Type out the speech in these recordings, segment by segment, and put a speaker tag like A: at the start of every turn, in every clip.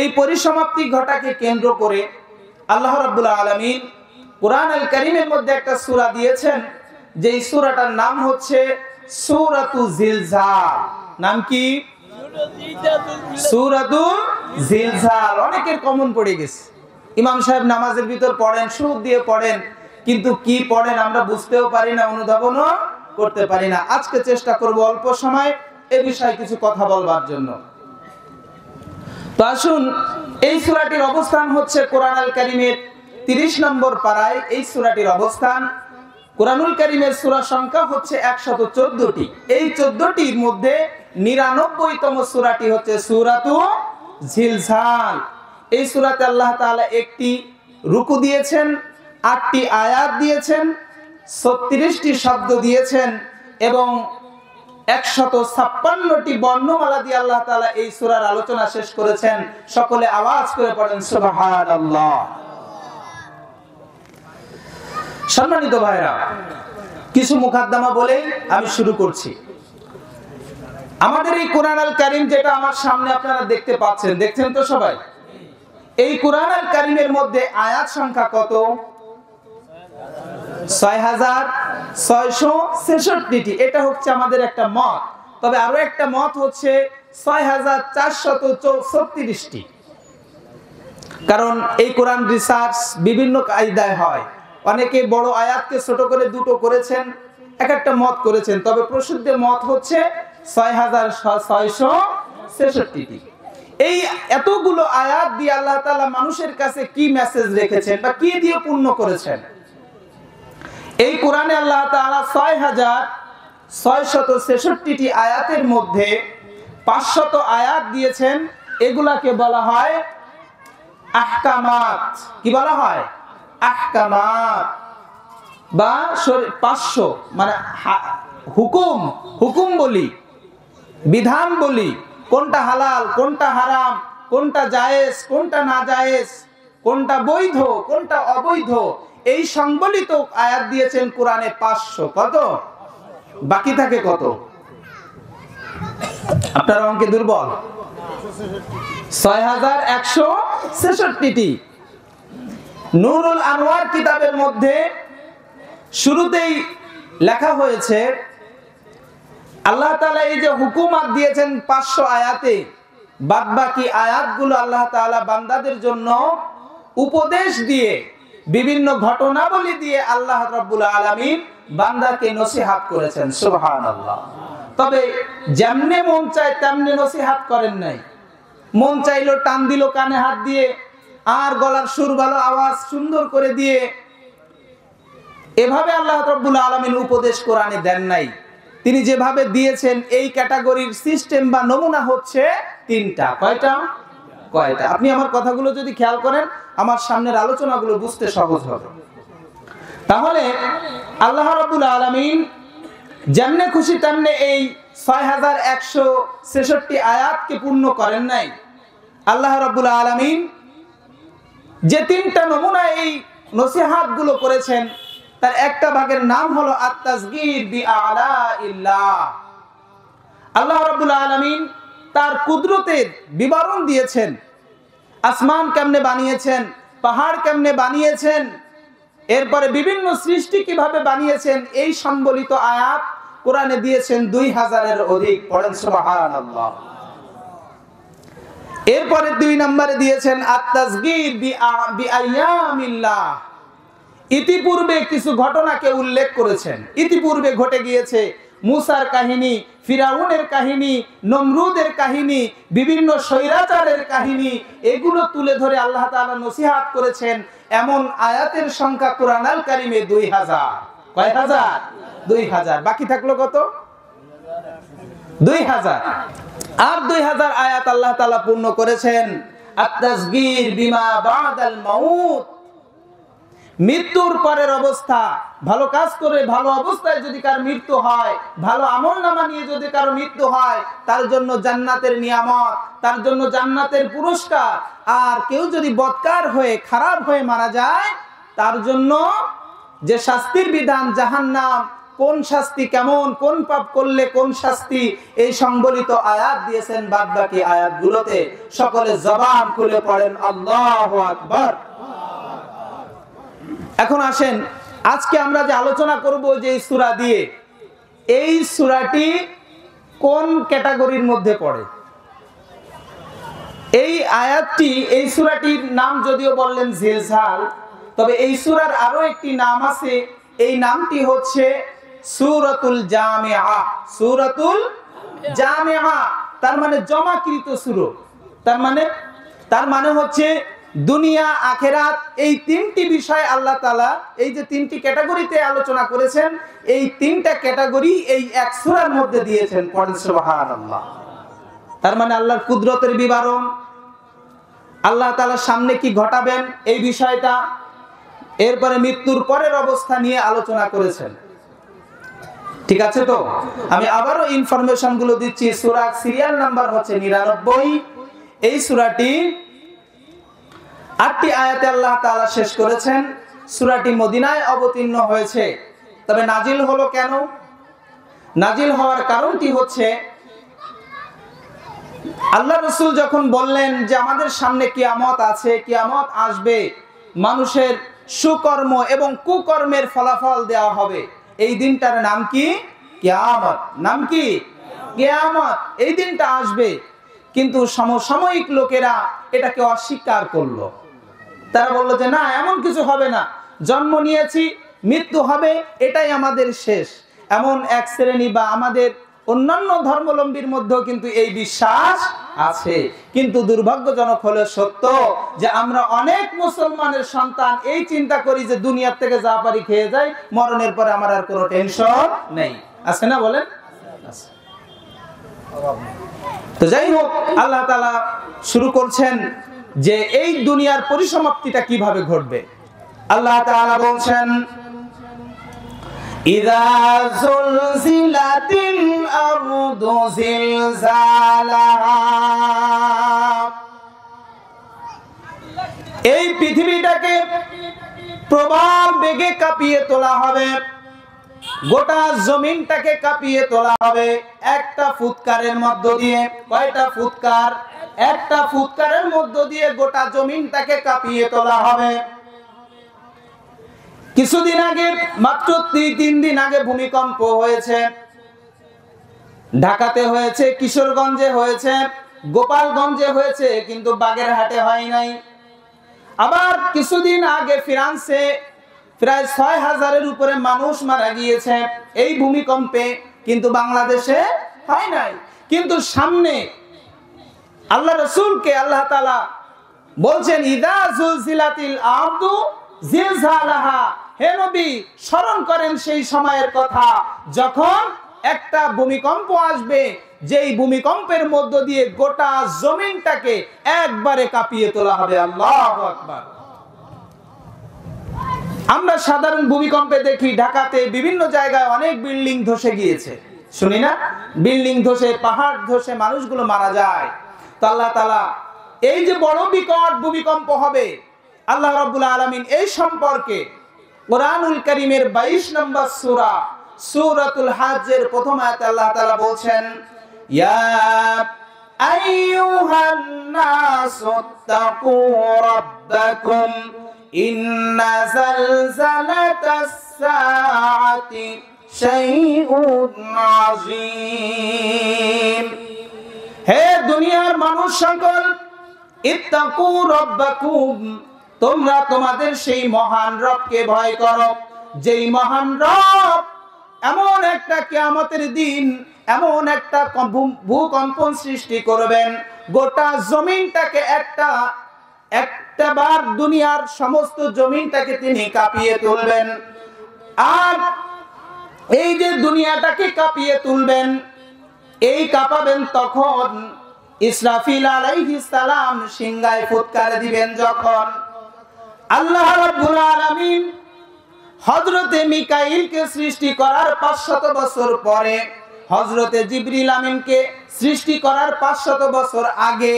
A: এই পরিসমাপ্তি ঘটাকে কেন্দ্র করে আল্লাহ রাব্বুল আলামিন কুরআন আল কারীমের মধ্যে একটা সূরা দিয়েছেন, যে সূরাটার নাম হচ্ছে সূরাতুল জিলজাল। নাম কি? সূরাতুল জিলজাল। অনেকের কমন পড়ে গেছে। ইমাম সাহেব নামাজের ভিতর পড়েন, সুর দিয়ে পড়েন, কিন্তু কি পড়েন আমরা বুঝতেও পারি না, অনুধাবনও করতে পারি না। আজকে চেষ্টা করব অল্প সময় এই বিষয়ে কিছু কথা বলবার জন্য। তো আসুন, এই সূরাটির অবস্থান হচ্ছে কোরআন আল কারীমের 30 নম্বর পারায় এই সূরাটির অবস্থান। কোরআনুল কারীমের সূরা সংখ্যা হচ্ছে 114টি। এই 14টির মধ্যে 99তম সূরাটি হচ্ছে সূরাতুল জিলজাল। এই সূরাতে আল্লাহ তাআলা একটি রুকু দিয়েছেন, 8টি আয়াত দিয়েছেন, 36টি শব্দ দিয়েছেন এবং 156টি বর্ণমালা দিয়ে আল্লাহ তাআলা এই সূরার আলোচনা শেষ করেছেন। সকলে আওয়াজ করে পড়েন সুবহানাল্লাহ। সম্মানিত ভাইরা, কিছু মুকাদ্দমা বলে আমি শুরু করছি। আমাদের এই কোরআন আল কারীম যেটা আমার সামনে আপনারা দেখতে পাচ্ছেন, দেখছেন তো সবাই? এই কোরআন আল কারীমের মধ্যে আয়াত সংখ্যা কত? 6666টি। এটা হচ্ছে আমাদের একটা মত। তবে আরো একটা মত হচ্ছে 6434টি। কারণ এই কোরআন রিসার্চ বিভিন্ন কায়দায় হয়। অনেকে বড় আয়াতকে ছোট করে দুটো করেছেন, এক একটা মত করেছেন। তবে প্রসিদ্ধ মত হচ্ছে 6666টি। এই এতগুলো আয়াত দিয়ে আল্লাহ তাআলা মানুষের কাছে কি মেসেজ রেখেছেন বা কি দিয়ে পূর্ণ করেছেন? এই কোরআনে আল্লাহ তাআলা 6666টি আয়াতের মধ্যে 500 আয়াত দিয়েছেন। এগুলাকে বলা হয় আহকামাত। কি বলা হয়? আহকামাত। বা 500 মানে হুকুম, হুকুম বলি, বিধান বলি, কোনটা হালাল, কোনটা হারাম, কোনটা জায়েজ, কোনটা না জায়েজ, কোনটা বৈধ, কোনটা অবৈধ, এই সংবলিত আয়াত দিয়েছেন কোরআনে 500। কত? বাকি থাকে কত? আপনার অঙ্কে দুর্বল। 6166টি। নূরুল আনওয়ার কিতাবের মধ্যে শুরুতেই লেখা হয়েছে আল্লাহ তাআলা এই যে হুকুমাত দিয়েছেন 500 আয়াতে, বাদবাকি আয়াতগুলো আল্লাহ তাআলা বান্দাদের জন্য উপদেশ দিয়ে, বিভিন্ন ঘটনাবলী দিয়ে আল্লাহ রাব্বুল আলামিন বান্দাকে নসিহত করেছেন। সুবহানাল্লাহ। তবে যেমনে মন চায় তেমনি নসিহত করেন নাই। মন চাইলো টান দিল কানে হাত দিয়ে, আর গলার সুর ভালো, আওয়াজ সুন্দর করে দিয়ে, এভাবে আল্লাহ রাব্বুল আলামিন উপদেশ কোরআনে দেন নাই। তিনি যেভাবে দিয়েছেন এই ক্যাটাগরির সিস্টেম বা নমুনা হচ্ছে 3টা। কয়টা? কয়টা? আপনি আমার কথাগুলো যদি খেয়াল করেন, আমার সামনের আলোচনাগুলো বুঝতে সহজ হবে। তাহলে আল্লাহ রাব্বুল আলামিন যেমনে খুশি তেমনে এই 6166 আয়াতকে পূর্ণ করেন নাই। আল্লাহ রাব্বুল আলামিন যে 3টা নমুনা এই নসিহতগুলো করেছেন, তার একটা ভাগের নাম হলো আত-তাসগীর বিআলাইল্লাহ। আল্লাহ রাব্বুল আলামিন তার কুদরতের বিবরণ দিয়েছেন। আসমান কেমনে বানিয়েছেন, পাহাড় কেমনে বানিয়েছেন, এরপরে বিভিন্ন সৃষ্টি কিভাবে বানিয়েছেন, এই সম্বলিত আয়াত কোরআনে দিয়েছেন 2000-এর অধিক। পড়েন সুবহানাল্লাহ। এরপরে 2 নম্বরে দিয়েছেন আত-তাসগীর বিআইয়ামিল্লাহ। ইতিপূর্বে কিছু ঘটনাকে উল্লেখ করেছেন। ইতিপূর্বে ঘটে গিয়েছে মুসার কাহিনী, ফিরাউনের কাহিনী, নমরুদের কাহিনী, বিভিন্ন স্বৈরাচারের কাহিনী, এগুলো তুলে ধরে আল্লাহ তাআলা নসিহত করেছেন। এমন আয়াতের সংখ্যা কোরআন আল কারীমে 2000। কয় হাজার? 2000। বাকি থাকলো কত? 2000। আর 2000 আয়াত আল্লাহ তাআলা পূর্ণ করেছেন আত-তাসগীর বিমা বাদাল মাউত। মৃত্যুর পরের অবস্থা, ভালো কাজ করে ভালো অবস্থায় যদি কার মৃত্যু হয়, ভালো আমলনামা নিয়ে যদি কারো মৃত্যু হয়, তার জন্য জান্নাতের নিয়ামত, তার জন্য জান্নাতের পুরস্কার। আর কেউ যদি বদকার হয়ে, খারাপ হয়ে মারা যায়, তার জন্য যে শাস্তির বিধান জাহান্নাম, কোন শাস্তি কেমন, কোন পাপ করলে কোন শাস্তি, এই সংবলিত আয়াত দিয়েছেন। বাদ বাকি আয়াতগুলোতে সকলে জবান খুলে পড়েন আল্লাহু আকবার। এখন আসেন, আজকে আমরা যে আলোচনা করব যে সূরা দিয়ে, এই সূরাটি কোন ক্যাটাগরির মধ্যে পড়ে? এই আয়াতটি, এই সূরাটির নাম যদিও বললেন জিলজাল, তবে এই সূরার আরো একটি নাম আছে। এই নামটি হচ্ছে সূরাতুল জামিআ। সূরাতুল জামিআ তার মানে জমাকৃত সূরা। তার মানে হচ্ছে দুনিয়া আখেরাত এই তিনটি বিষয় আল্লাহ তাআলা এই যে তিনটি ক্যাটাগরিতে আলোচনা করেছেন, এই তিনটা ক্যাটাগরি এই এক সূরার মধ্যে দিয়েছেন। পড়েন সুবহানাল্লাহ। তার মানে আল্লাহর কুদরতের বিবরণ, আল্লাহ তাআলা সামনে কি ঘটাবেন এই বিষয়টা, এরপরে মৃত্যুর পরের অবস্থা নিয়ে আলোচনা করেছেন। ঠিক আছে? তো আমি আবারও ইনফরমেশন গুলো দিচ্ছি। সূরা সিরিয়াল নাম্বার হচ্ছে 99। এই সূরাটি 8টি আয়াতে আল্লাহ তাআলা শেষ করেছেন। সূরাটি মদিনায় অবতীর্ণ হয়েছে। তবে নাজিল হলো কেন? নাজিল হওয়ার কারণটি হচ্ছে আল্লাহ রাসূল যখন বললেন যে আমাদের সামনে কিয়ামত আছে, কিয়ামত আসবে, মানুষের সুকর্ম এবং কুকর্মের ফলাফল দেওয়া হবে। এই দিনটার নাম কি? কিয়ামত। নাম কি? কিয়ামত। এই দিনটা আসবে, কিন্তু সমসাময়িক লোকেরা এটাকে অস্বীকার করলো। তারা বলল যে না, এমন কিছু হবে না, জন্ম নিয়েছি, মৃত্যু হবে, এটাই আমাদের শেষ। এমন এক শ্রেণী বা আমাদের অন্যান্য ধর্মাবলম্বীর মধ্যেও কিন্তু এই বিশ্বাস আছে। কিন্তু দুর্ভাগ্যজনক হলো সত্য যে আমরা অনেক মুসলমানের সন্তান এই চিন্তা করি যে দুনিয়ার থেকে যা পারি খেয়ে যাই, মরণের পরে আমার আর কোনো টেনশন নেই। আছে না? বলেন। তো যাই হোক, আল্লাহ তাআলা শুরু করছেন যে এই দুনিয়ার পরিসমাপ্তিটা কিভাবে ঘটবে। আল্লাহ তাআলা বলছেন, ইযা যুলজিলাতিল আরদু জিলজালাহা। এই পৃথিবীটাকে প্রবল বেগে কাঁপিয়ে তোলা হবে, গোটা জমিনটাকে কাঁপিয়ে তোলা হবে একটা ফুৎকারের মধ্য দিয়ে। কয়টা ফুৎকার? একটা ফুৎকারের মধ্য দিয়ে গোটা জমিনটাকে কাঁপিয়ে তোলা হবে। কিছুদিন আগে, মাত্র 3 দিন আগে ভূমিকম্প হয়েছে। ঢাকাতে হয়েছে, কিশোরগঞ্জে হয়েছে, গোপালগঞ্জে হয়েছে, কিন্তু বাগেরহাটে হয় নাই। আবার কিছুদিন আগে ফ্রান্সে প্রায় 6000-এর উপরে মানুষ মারা গিয়েছে এই ভূমিকম্পে, কিন্তু বাংলাদেশে হয় নাই। কিন্তু সামনে আল্লাহ রাসূলকে আল্লাহ তাআলা বলছেন, ইযা যুলজিলাতিল আরদু জিলজালাহা। হে নবী, স্মরণ করেন সেই সময়ের কথা যখন একটা ভূমিকম্প আসবে, যেই ভূমিকম্পের মধ্য দিয়ে গোটা জমিনটাকে একবারে কাঁপিয়ে তোলা হবে। আল্লাহু আকবার। আমরা সাধারণ ভূমিকম্পে দেখি ঢাকাতে বিভিন্ন জায়গায় অনেক বিল্ডিং ধসে গিয়েছে, শুনি না? বিল্ডিং ধসে, পাহাড় ধসে মানুষগুলো মারা যায়। তো আল্লাহ তাআলা এই যে বড় বিকট ভূমিকম্প হবে, আল্লাহ রাব্বুল আলামিন এই সম্পর্কে কোরআনুল কারীমের 22 নম্বর সূরা সূরাতুল হজ্জের প্রথম আয়াতে আল্লাহ তাআলা বলছেন, ইয়া আইয়ুহান নাসুত্তাকু রাব্বাকুম ইন্না যালজালাতাস সাআতি শাইউন আযীম। হে দুনিয়ার মানুষ সকল, ইত্তাকু রাব্বাকুম, তোমরা তোমাদের সেই মহান রবকে ভয় করো, যেই মহান রব এমন একটা কিয়ামতের দিন এমন একটা ভূকম্পন সৃষ্টি করবেন, গোটা জমিনটাকে একটাবার দুনিয়ার সমস্ত জমিনটাকে তিনি কাঁপিয়ে তুলবেন। আর এই যে দুনিয়াটাকে কাঁপিয়ে তুলবেন, এই কাঁপাবেন তখন ইসরাফিল আলাইহিস সালাম সিংহায় ফুৎকার দিবেন। যখন আল্লাহ রাব্বুল আলামিন হযরতে মিকাইলকে সৃষ্টি করার 500 বছর পরে, হযরতে জিবরিল আমিনকে সৃষ্টি করার 500 বছর আগে,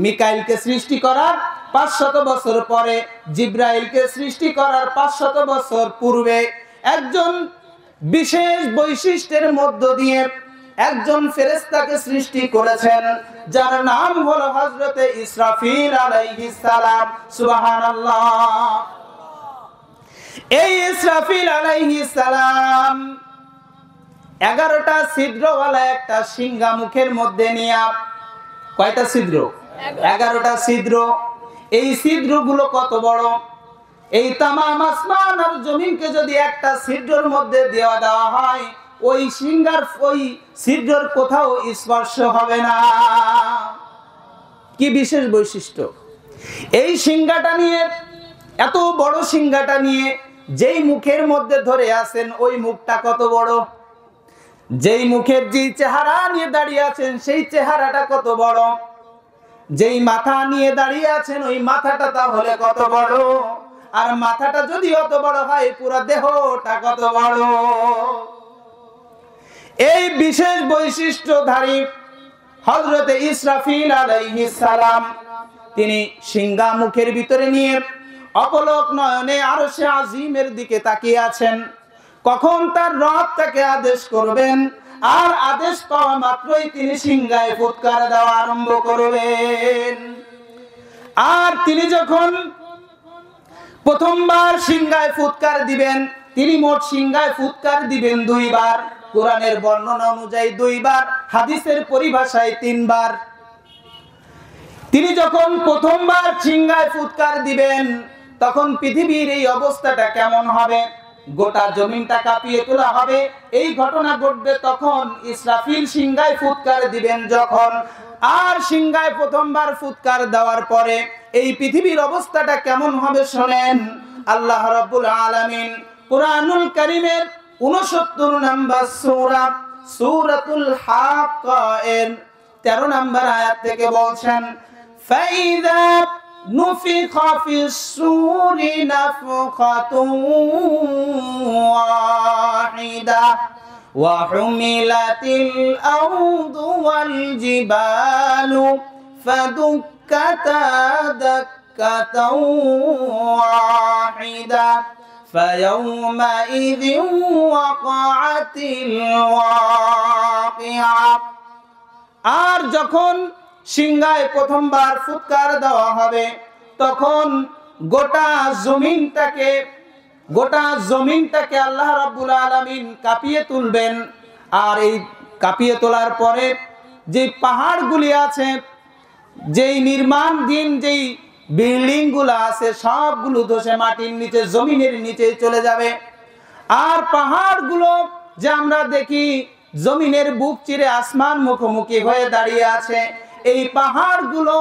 A: মিকাইলকে সৃষ্টি করার 500 বছর পরে, জিব্রাইলকে সৃষ্টি করার 500 বছর পূর্বে একজন বিশেষ বৈশিষ্ট্যের মধ্য দিয়ে একজন ফেরেশতাকে সৃষ্টি করেছেন, যার নাম হলো হযরতে ইসরাফিল আলাইহিস সালাম। সুবহানাল্লাহ। এই ইসরাফিল আলাইহিস সালাম 11টা ছিদ্রওয়ালা একটা সিংহা মুখের মধ্যে নিয়ে, কয়টা ছিদ্র? 11টা ছিদ্র। এই ছিদ্রগুলো কত বড়! এই তামাম আসমান আর জমিনকে যদি একটা ছিদ্রের মধ্যে দেওয়া হয়, ওই সিংহার ওই ছিদ্রের কোথাও স্পর্শ হবে না। কি বিশেষ বৈশিষ্ট্য! এই সিংহাটা নিয়ে, এত বড় সিংহাটা নিয়ে যেই মুখের মধ্যে ধরে আছেন, ওই মুখটা কত বড়! যেই মুখের যে চেহারা নিয়ে দাঁড়িয়ে আছেন, সেই চেহারাটা কত বড়! যেই মাথা নিয়ে দাঁড়িয়ে আছেন, ওই মাথাটা তাহলে কত বড়! আর মাথাটা যদি অত বড় হয়, পুরো দেহটা কত বড়! এই বিশেষ বৈশিষ্ট্যধারী হযরতে ইসরাফিল আলাইহিস সালাম, তিনি সিংহা মুখের ভিতরে নিয়ে অপলক নয়নে আরশে আজিমের দিকে তাকিয়ে আছেন। কখন তার রব তাকে আদেশ করবেন, আর আদেশ পাওয়া মাত্রই তিনি সিংহায় ফুৎকার দেওয়া আরম্ভ করবেন। আর তিনি যখন প্রথমবার সিংহায় ফুৎকার দিবেন, তিনি মোট সিংহায় ফুৎকার দিবেন 2 বার। কোরআনের বর্ণনা অনুযায়ী 2 বার, হাদিসের পরিভাষায় 3 বার। তিনি যখন প্রথমবার সিংহায় ফুৎকার দিবেন, তখন পৃথিবীর এই অবস্থাটা কেমন হবে? গোটা জমিনটা কাঁপিয়ে তোলা হবে। এই ঘটনা ঘটবে তখন ইসরাফিল সিংহায় ফুৎকার দিবেন যখন। আর সিংহায় প্রথমবার ফুৎকার দেওয়ার পরে এই পৃথিবীর অবস্থাটা কেমন হবে শোনেন। আল্লাহ রাব্বুল আলামিন কুরআনুল কারীমের 69 নম্বর সূরা সূরাতুল হাক্কা এর 13 নম্বর আয়াত থেকে বলছেন, ফাইযা নুফিখা ফিস সূরি নাফখাতুন ওয়াহিদা ওয়া হুমিলাতিল আরদু ওয়াল জিবালু ফাদুক্কাতা দাক্কাতাও ওয়াহিদা ফায়াউমাইযিন ওয়াকাআতিল ওয়াকিআ। আর যখন সিংহায় প্রথমবার ফুৎকার দেওয়া হবে, তখন গোটা জমিনটাকে আল্লাহ রাব্বুল আলামিন কাঁপিয়ে তুলবেন। আর এই কাঁপিয়ে তোলার পরে যে পাহাড়গুলি আছে, যেই নির্মাণধীন যেই বিল্ডিং গুলো আছে, সবগুলো ধসে মাটির নিচে, জমিনের নিচে চলে যাবে। আর পাহাড়গুলো যে আমরা দেখি জমিনের বুক চিরে আসমান মুখোমুখি হয়ে দাঁড়িয়ে আছে, এই পাহাড়গুলো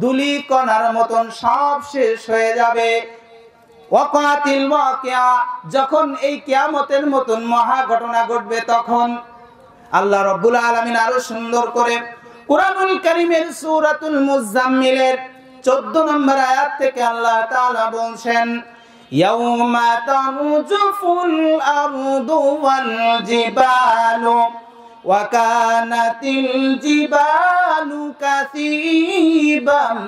A: ধুলি কণার মতন সব শেষ হয়ে যাবে। ওয়াকাতিল ওয়াকিয়া, যখন এই কিয়ামতের মতন মহা ঘটনা ঘটবে, তখন আল্লাহ রাব্বুল আলামিন আরো সুন্দর করে কুরআনুল কারীমের সূরাতুল মুজাম্মিলের 14 নম্বর আয়াত থেকে আল্লাহ তাআলা বলছেন, ইয়াউমা তারজুফুল আরদু ওয়াল জিবালু ওয়া কানাতিল জিবালু কাসীবাম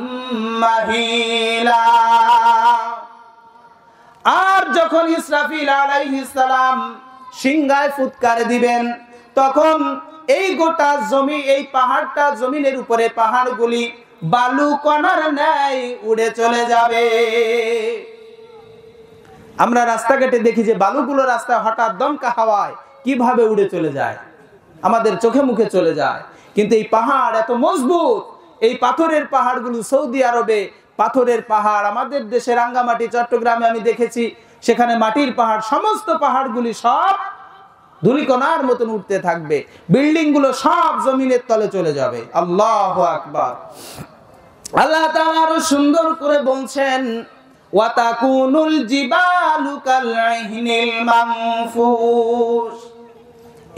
A: মাহিলা। আর যখন ইসরাফিল আলাইহিস সালাম সিংহায় ফুৎকার দিবেন, তখন এই গোটা জমি, এই পাহাড়টা, জমিনের উপরে পাহাড়গুলি বালু কণার ন্যায় উড়ে চলে যাবে। আমরা রাস্তাঘাটে দেখি যে বালুগুলো রাস্তায় হঠাৎ দমকা হাওয়ায় কিভাবে উড়ে চলে যায়, আমাদের চোখে মুখে চলে যায়। কিন্তু এই পাহাড় এত মজবুত, এই পাথরের পাহাড়গুলো, সৌদি আরবে পাথরের পাহাড়, আমাদের দেশে রাঙ্গামাটি চট্টগ্রামে আমি দেখেছি, সেখানে মাটির পাহাড়, সমস্ত পাহাড়গুলি সব ধুলিকণার মতন উঠতে থাকবে, বিল্ডিং গুলো সব জমিনের তলে চলে যাবে। আল্লাহু আকবার। আল্লাহ তাআলা আরো সুন্দর করে বলছেন, ওয়া তাকুনুল জিবালু কালইহনিল মানফুস।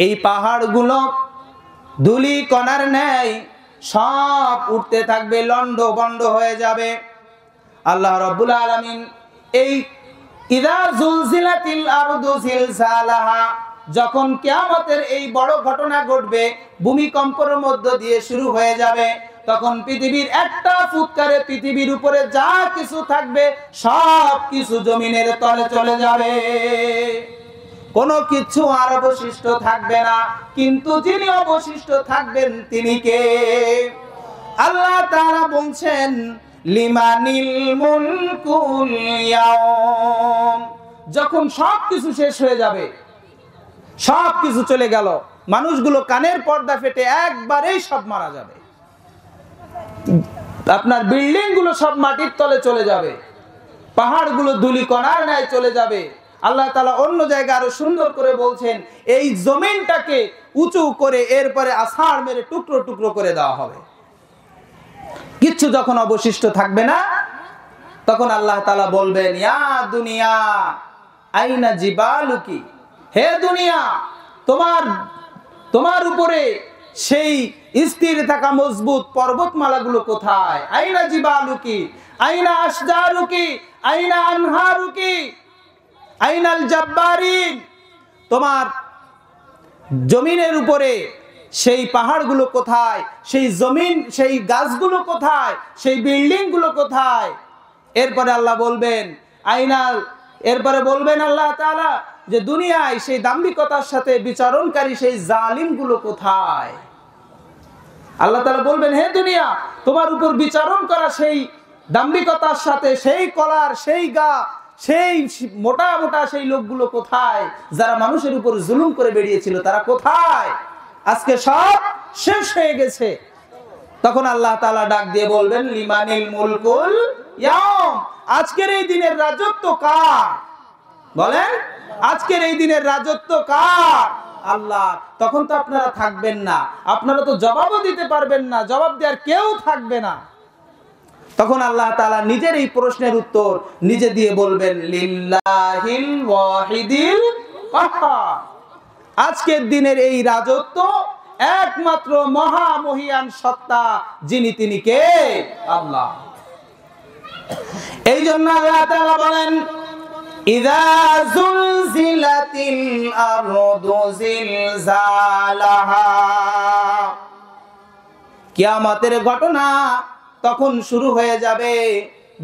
A: এই পাহাড়গুলো ধুলিকণার ন্যায় সব উঠতে থাকবে, লন্ডভন্ড হয়ে যাবে। আল্লাহ রাব্বুল আলামিন এই ইযা জুলজিলাতিল আরদু জিলজালাহা, যখন কিয়ামতের এই বড় ঘটনা ঘটবে, ভূমিকম্পের মধ্য দিয়ে শুরু হয়ে যাবে, তখন পৃথিবীর একটা ফুৎকারে পৃথিবীর উপরে যা কিছু থাকবে সব কিছু জমিনের তলে চলে যাবে। কোনো কিছু আর অবশিষ্ট থাকবে না। কিন্তু যিনি অবশিষ্ট থাকবেন তিনি কে? আল্লাহ তাআলা বলছেন লিমানিল মুলকুল ইয়াউম। যখন সবকিছু শেষ হয়ে যাবে, সবকিছু চলে গেল, মানুষগুলো কানের পর্দা ফেটে একবারেই সব মারা যাবে, আপনার বিল্ডিং গুলো সব মাটির তলে চলে যাবে, পাহাড়গুলো ধূলিকণার ন্যায় চলে যাবে। আল্লাহ তাআলা অন্য জায়গায় আরো সুন্দর করে বলছেন এই জমিনটাকে উঁচু করে এরপরে আছাড় মেরে টুকরো টুকরো করে দেওয়া হবে। কিচ্ছু যখন অবশিষ্ট থাকবে না, তখন আল্লাহ তাআলা বলবেন ইয়া দুনিয়া আইনা জিবালুকি, হে দুনিয়া তোমার উপরে সেই স্থির থাকা মজবুত পর্বতমালাগুলো কোথায়? আইনা জিবালুকি আইনা আশজারুকি আইনা আনহারুকি আইনাল জাব্বারিন। তোমার জমিনের উপরে সেই পাহাড়গুলো কোথায়? সেই জমিন, সেই গাছগুলো কোথায়? সেই বিল্ডিং গুলো কোথায়? এরপরে আল্লাহ বলবেন এরপরে বলবেন আল্লাহ তাআলা যে দুনিয়ায় সেই দাম্ভিকতার সাথে বিচরণকারী সেই জালিম গুলো কোথায়? আল্লাহ তাআলা বলবেন হে দুনিয়া, তোমার উপর বিচারণ করা সেই দাম্ভিকতার সাথে সেই কলার, সেই গা, সেই মোটা মোটা সেই লোকগুলো কোথায়? যারা মানুষের উপর জুলুম করে বেরিয়েছিল তারা কোথায়? আজকে সব শেষ হয়ে গেছে। তখন আল্লাহ তাআলা ডাক দিয়ে বলবেন লিমানিল মুলকুল ইয়াউম। আজকের এই দিনের রাজত্ব কার? বলেন, আজকের এই দিনের রাজত্ব কার? আল্লাহ। তখন তো আপনারা থাকবেন না, আপনারা তো জবাবও দিতে পারবেন না, জবাব দেওয়ার কেউ থাকবে না। তখন আল্লাহ তাআলা নিজের এই প্রশ্নের উত্তর নিজে দিয়ে বলবেন লিল্লাহিল ওয়াহিদিল কাহ্হার। আজকের দিনের এই রাজত্ব একমাত্র মহামহিয়ান সত্তা, যিনি তিনি কে? আল্লাহ। এই জন্য আল্লাহ তাআলা বলেন ইযা যুলজিলাতিল আরদু জিলজালাহা। কিয়ামতের ঘটনা তখন শুরু হয়ে যাবে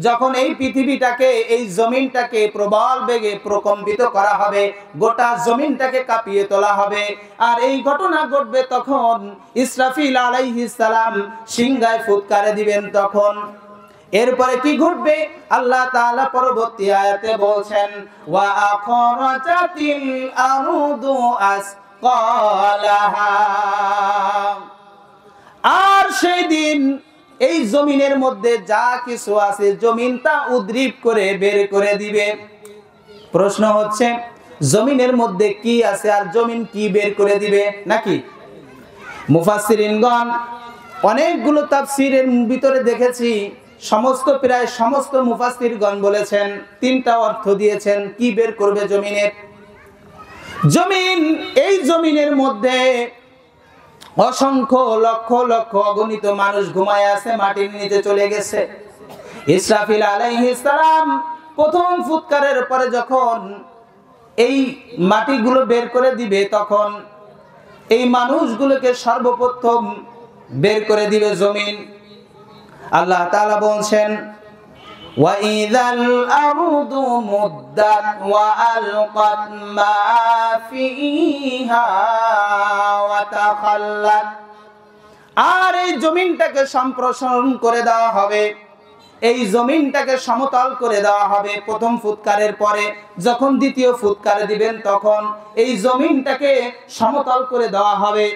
A: যখন এই পৃথিবীটাকে, এই জমিনটাকে প্রবল বেগে প্রকম্পিত করা হবে, গোটা জমিনটাকে কাঁপিয়ে তোলা হবে। আর এই ঘটনা ঘটবে তখন ইসরাফিল আলাইহিস সালাম সিংহায় ফুৎকারে দিবেন তখন। এরপরে কি ঘটবে আল্লাহ তাআলা পরবর্তী আয়াতে বলছেন ওয়া আখরাজাতিল আরদু আসকালাহা। আর সেই দিন এই জমিনের মধ্যে যা কিছু আছে জমিন তা উদ্রিপ করে বের করে দিবে। প্রশ্ন হচ্ছে জমিনের মধ্যে কি আছে আর জমিন কি বের করে দিবে নাকি? মুফাসসিরিনগণ অনেকগুলো তাফসীরের ভিতরে দেখেছি প্রায় সমস্ত মুফাসসিরগণ বলেছেন, তিনটা অর্থ দিয়েছেন কি বের করবে জমিনের। জমিন, এই জমিনের মধ্যে অসংখ্য লক্ষ লক্ষ অগণিত মানুষ ঘুমায় আছে, মাটির নিচে চলে গেছে। ইসরাফিল আলাইহিস সালাম প্রথম ফুৎকারের পরে যখন এই মাটিগুলো বের করে দিবে তখন এই মানুষগুলোকে সর্বপ্রথম বের করে দিবে জমিন। আল্লাহ তাআলা বলছেন ওয়া ইযাল আরদু মুদ্দাত ওয়া আলকাত মা ফিহা ওয়া তাখাল্লাত। আর এই জমিনটাকে সম্প্রসারণ করে দেওয়া হবে, এই জমিনটাকে সমতল করে দেওয়া হবে। প্রথম ফুৎকারের পরে যখন দ্বিতীয় ফুৎকার দিবেন তখন এই জমিনটাকে সমতল করে দেওয়া হবে,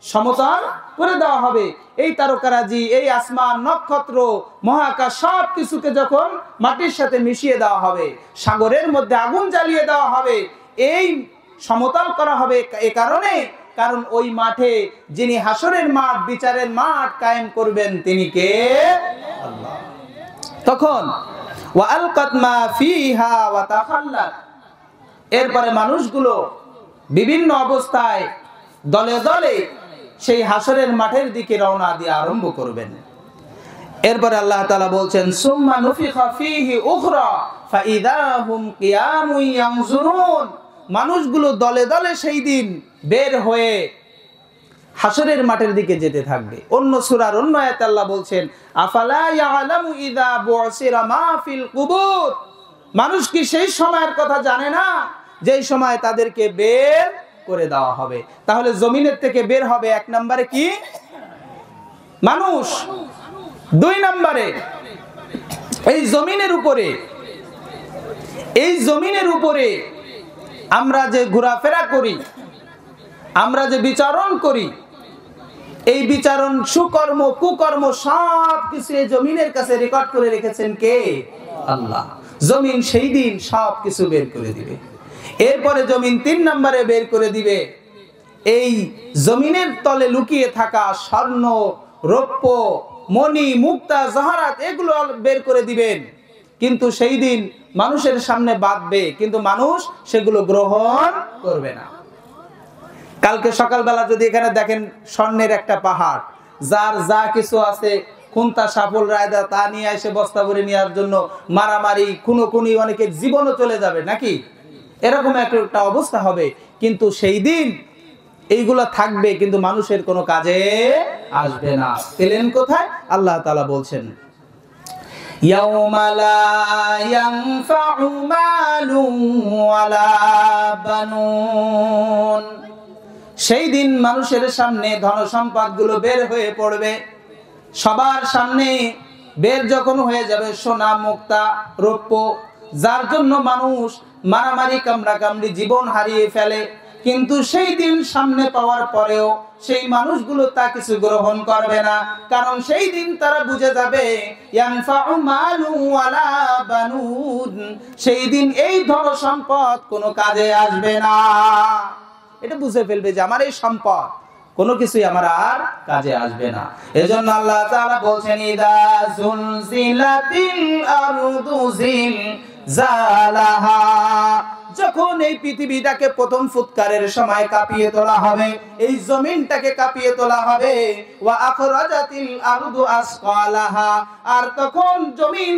A: সমতল করে দেওয়া হবে। এই তারকারাজি, এই আসমান, নক্ষত্র, মহাকাশ সব কিছুকে যখন মাটির সাথে মিশিয়ে দেওয়া হবে, সাগরের মধ্যে আগুন জ্বালিয়ে দেওয়া হবে, এই সমতল করা হবে এ কারণে, কারণ ওই মাঠে যিনি হাসরের মাঠ, বিচারের মাঠ কায়েম করবেন তিনি কে? আল্লাহ। তখন ওয়া আলকাত মা ফিহা ওয়া তাখাল্লাত। এরপরে মানুষগুলো বিভিন্ন অবস্থায় দলে দলে সেই হাসরের মাঠের দিকে রওনা দিয়ে আরম্ভ করবেন। এরপরে আল্লাহ তাআলা বলছেন সুম্মা নুফিখা ফীহি উখরা ফাইদা হুম কিয়ামুন ইয়ানজুরুন। মানুষগুলো দলে দলে সেই দিন বের হয়ে হাসরের মাঠের দিকে যেতে থাকবে। অন্য সূরার অন্য আয়াতে আল্লাহ বলছেন আফালা ইয়ালামু ইযা বুসিরা মা ফিল কুবুর। মানুষ কি সেই সময়ের কথা জানে না যেই সময় তাদেরকে বের করে দেওয়া হবে। তাহলে জমিনের থেকে বের হবে এক নম্বরে কি? মানুষ। দুই নম্বরে এই জমিনের উপরে আমরা যে ঘোরাফেরা করি, আমরা যে বিচারণ করি, এই বিচারণ সুকর্ম কুকর্ম সব কিছু এই জমিনের কাছে রেকর্ড করে রেখেছেন কে? আল্লাহ। জমিন সেই দিন সব কিছু বের করে দিবে। এরপরে জমিন 3 নম্বরে বের করে দিবে এই জমিনের তলে লুকিয়ে থাকা স্বর্ণ, রৌপ্য, মণি, মুক্তা, জহরাত, এগুলো বের করে দিবেন। কিন্তু সেই দিন মানুষের সামনে বাঁধবে, কিন্তু মানুষ সেগুলো গ্রহণ করবে না। কালকে সকালবেলা যদি এখানে দেখেন স্বর্ণের একটা পাহাড়, যার যা কিছু আছে খুন্তা সাফল রায়দা তা নিয়ে এসে বস্তা ভরে নেওয়ার জন্য মারামারি, খুনোখুনি, অনেকের জীবনও চলে যাবে নাকি, এরকম একটা অবস্থা হবে। কিন্তু সেই দিন এইগুলা থাকবে, কিন্তু মানুষের কোনো কাজে আসবে না। পেলেন কোথায়? আল্লাহ তাআলা বলছেন ইয়াউমা লা ইয়ানফাউ মালুন ওয়ালা বানুন। সেই দিন মানুষের সামনে ধন সম্পদ গুলো বের হয়ে পড়বে। সবার সামনে বের যখন হয়ে যাবে সোনা, মুক্তা, রৌপ্য, যার জন্য মানুষ মারামারি, কামড়াকামড়ি, জীবন হারিয়ে ফেলে, কিন্তু সেই দিন সামনে পাওয়ার পরেও সেই মানুষগুলো তা কিছু গ্রহণ করবে না। কারণ সেই দিন তারা বুঝে যাবে ইয়ানফাউ মালু ওয়ালা বানুন, সেই দিন এই ধন সম্পদ কোনো কাজে আসবে না। এটা বুঝে ফেলবে যে আমার এই সম্পদ কোনো কিছুই আমার আর কাজে আসবে না। এজন্য আল্লাহ তাআলা বলছেন ইদা জুলজিলাতিল আরদু জিলজালাহা, যখন এই পৃথিবীটাকে প্রথম ফুৎকারের সময় কাঁপিয়ে তোলা হবে, এই জমিনটাকে কাঁপিয়ে তোলা হবে, ওয়া আখরাজাতিল আরদু আসকালাহা, আর তখন জমিন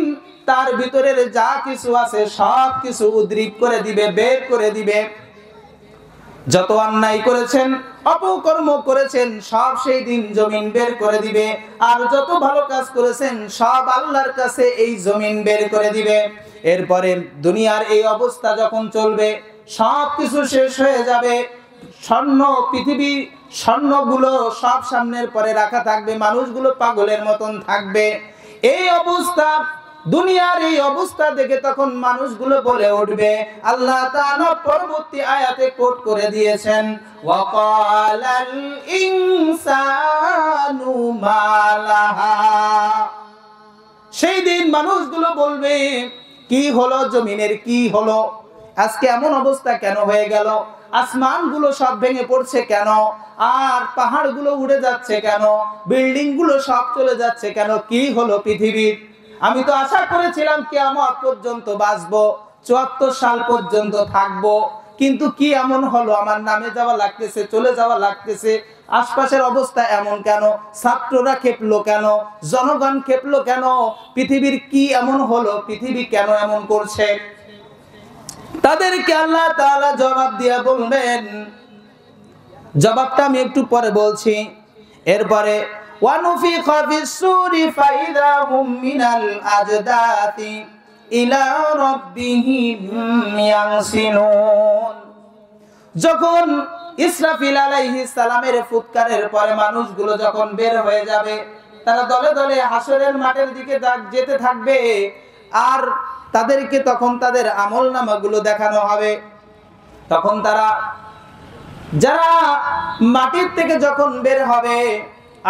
A: তার ভিতরের যা কিছু আছে সব কিছু উদ্রিক করে দিবে, বের করে দিবে। যত অন্যায় করেছেন, অপকর্ম করেছেন, সব সেই দিন জমিন বের করে দিবে। আর যত ভালো কাজ করেছেন সব আল্লাহর কাছে এই জমিন বের করে দিবে। এরপরে দুনিয়ার এই অবস্থা যখন চলবে, সব কিছু শেষ হয়ে যাবে, স্বর্ণ, পৃথিবী স্বর্ণগুলো সব সামনের পরে রাখা থাকবে, মানুষগুলো পাগলের মতন থাকবে। এই অবস্থা, দুনিয়ার এই অবস্থা দেখে তখন মানুষগুলো বলে উঠবে, আল্লাহ তাআলা পরবর্তী আয়াতে কোট করে দিয়েছেন ওয়াকালাল ইনসানু মালাহা। সেই দিন মানুষগুলো বলবে, কি হলো জমিনের, কি হলো, আজকে এমন অবস্থা কেন হয়ে গেল, আসমানগুলো সব ভেঙে পড়ছে কেন, আর পাহাড়গুলো উড়ে যাচ্ছে কেন, বিল্ডিং গুলো সব চলে যাচ্ছে কেন, কি হলো পৃথিবীর? আমি তো আশা করেছিলাম কিয়ামত পর্যন্ত বাঁচবো, ৭৪ সাল পর্যন্ত থাকবো, কিন্তু কি এমন হলো, আমার নামে যাওয়া লাগতেছে, চলে যাওয়া লাগতেছে, আশপাশের অবস্থা এমন কেন, ছাত্ররা খেপলো কেন, জনগণ খেপলো কেন, পৃথিবীর কি এমন হলো, পৃথিবী কেন এমন করছে? তাদেরকে আল্লাহ তাআলা জবাব দিয়ে বলবেন, জবাবটা আমি একটু পরে বলছি। এরপরে ওয়ানুফিখা ফিস-সূরি ফাইযা হুম মিনাল আজদাতি ইলা রাব্বিহিম ইয়ানসিলুন। যখন ইসরাফিল আলাইহিস সালামের ফুৎকারের পরে মানুষগুলো যখন বের হয়ে যাবে, তারা দলে দলে হাসরের মাঠের দিকে যেতে থাকবে, আর তাদেরকে তখন তাদের আমলনামাগুলো দেখানো হবে। তখন তারা যারা মাটির থেকে যখন বের হবে,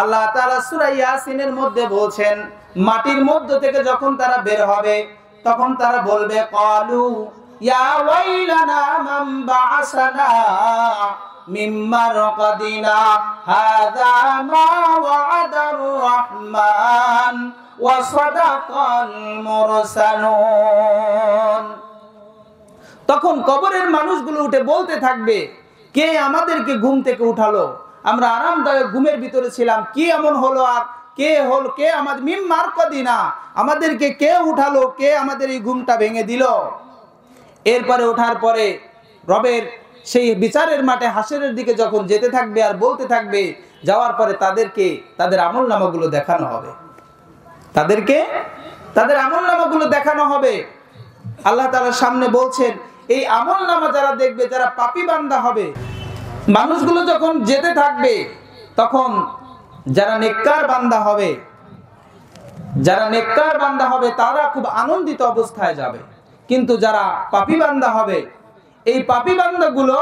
A: আল্লাহ তাআলা সূরা ইয়াসিনের মধ্যে বলছেন, মাটির মধ্য থেকে যখন তারা বের হবে, তখন তারা বলবে ক্বালু ইয়া ওয়াইলানা মান বা'আসানা মিন মারকাদিনা হাযা মা ওয়া'আদার রাহমান ওয়া সাদাকাল মুরসালুন। তখন কবরের মানুষগুলো উঠে বলতে থাকবে, কে আমাদেরকে ঘুম থেকে উঠালো, আমরা আরামদায়ক ঘুমের ভিতরে ছিলাম, কি এমন হলো, আর কে হল, কে আমাদের মিম মারকাদিনা, আমাদেরকে কে উঠালো, কে আমাদের এই ঘুমটা ভেঙে দিল? এরপরে ওঠার পরে রবের সেই বিচারের মাঠে হাসরের দিকে যখন যেতে থাকবে আর বলতে থাকবে, যাওয়ার পরে তাদেরকে তাদের আমলনামাগুলো দেখানো হবে, তাদেরকে তাদের আমলনামাগুলো দেখানো হবে। আল্লাহ তাআলার সামনে বলছেন, এই আমল নামা যারা দেখবে, যারা পাপী বান্দা হবে, মানুষগুলো যখন যেতে থাকবে, তখন যারা নেককার বান্দা হবে, যারা নেককার বান্দা হবে তারা খুব আনন্দিত অবস্থায় যাবে। কিন্তু যারা পাপী বান্দা হবে, এই পাপী বান্দাগুলো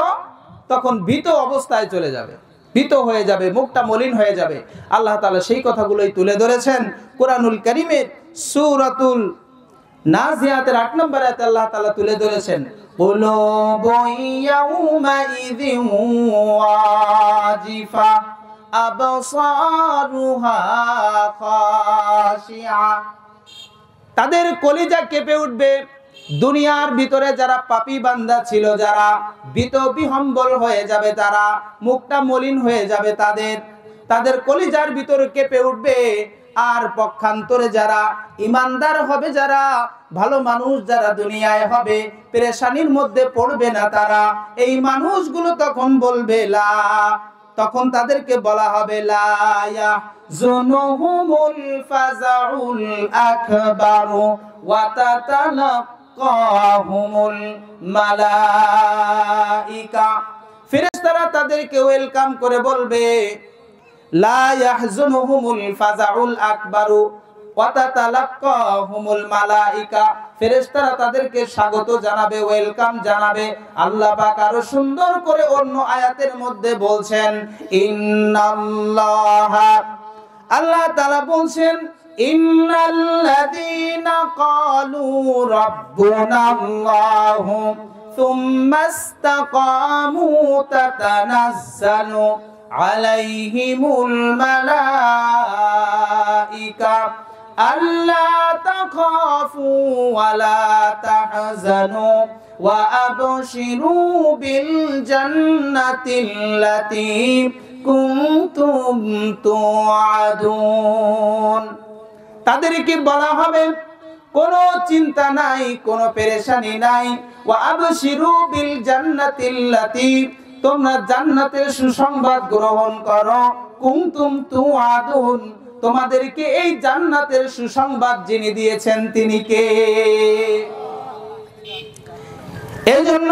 A: তখন ভীত অবস্থায় চলে যাবে, ভীত হয়ে যাবে, মুখটা মলিন হয়ে যাবে। আল্লাহ তাআলা সেই কথাগুলোই তুলে ধরেছেন কোরআনুল কারীমের সূরাতুল নাজিয়াতের 8 নম্বর আয়াতে আল্লাহ তাআলা তুলে ধরেছেন, কুলুবুন ইয়াউমাইযিন ওয়াজিফা আবসারুহা খাশিআ। তাদের কলিজা কেঁপে উঠবে। দুনিয়ার ভিতরে যারা পাপী বান্দা ছিল, যারা ভীত বিহম্বল হয়ে যাবে, তারা মুখটা মলিন হয়ে যাবে, তাদের কলিজার ভিতরে কেঁপে উঠবে। আর পক্ষান্তরে যারা ইমানদার হবে, যারা ভালো মানুষ, যারা দুনিয়ায় হবে, পেরেশানির মধ্যে পড়বে না, তারা এই মানুষগুলো তখন বলবে লা, তখন তাদেরকে বলা হবে লা ইয়াহজুনুহুমুল ফাযাউল আকবারু ওয়া তাতালাক্কাহুমুল মালাইকা। ফেরেশতারা তাদেরকে ওয়েলকাম করে বলবে লা ইয়াহজুনুহুমুল ফাযাউল আকবারু ওয়া তাতালাক্কাহুমুল মালাইকা। ফেরেশতারা তাদেরকে স্বাগত জানাবে, ওয়েলকাম জানাবে। আল্লাহ পাক আরো সুন্দর করে অন্য আয়াতের মধ্যে বলছেন ইন্নাল্লাহা, আল্লাহ তাআলা বলছেন ইন্নাল্লাযীনা ক্বালু রাব্বুনাল্লাহু সুম্মা ইসতাকামু তাতানাজ্জালু আলাইহিমুল মালাইকা আল্লা তাখাফু ওয়া লা তাহজানু ওয়া আবশিরু বিল জান্নাতিল্লাতী কুনতুম তুআদুন। তাদেরকে বলা হবে কোনো চিন্তা নাই, কোনো পেরেশানি নাই। ওয়া আবশিরু বিল জান্নাতিল্লাতী, তোমরা জান্নাতের সুসংবাদ গ্রহণ করো। কুনতুম তুআদুন, তোমাদেরকে এই জান্নাতের সুসংবাদ যিনি দিয়েছেন তিনি কে? এজন্য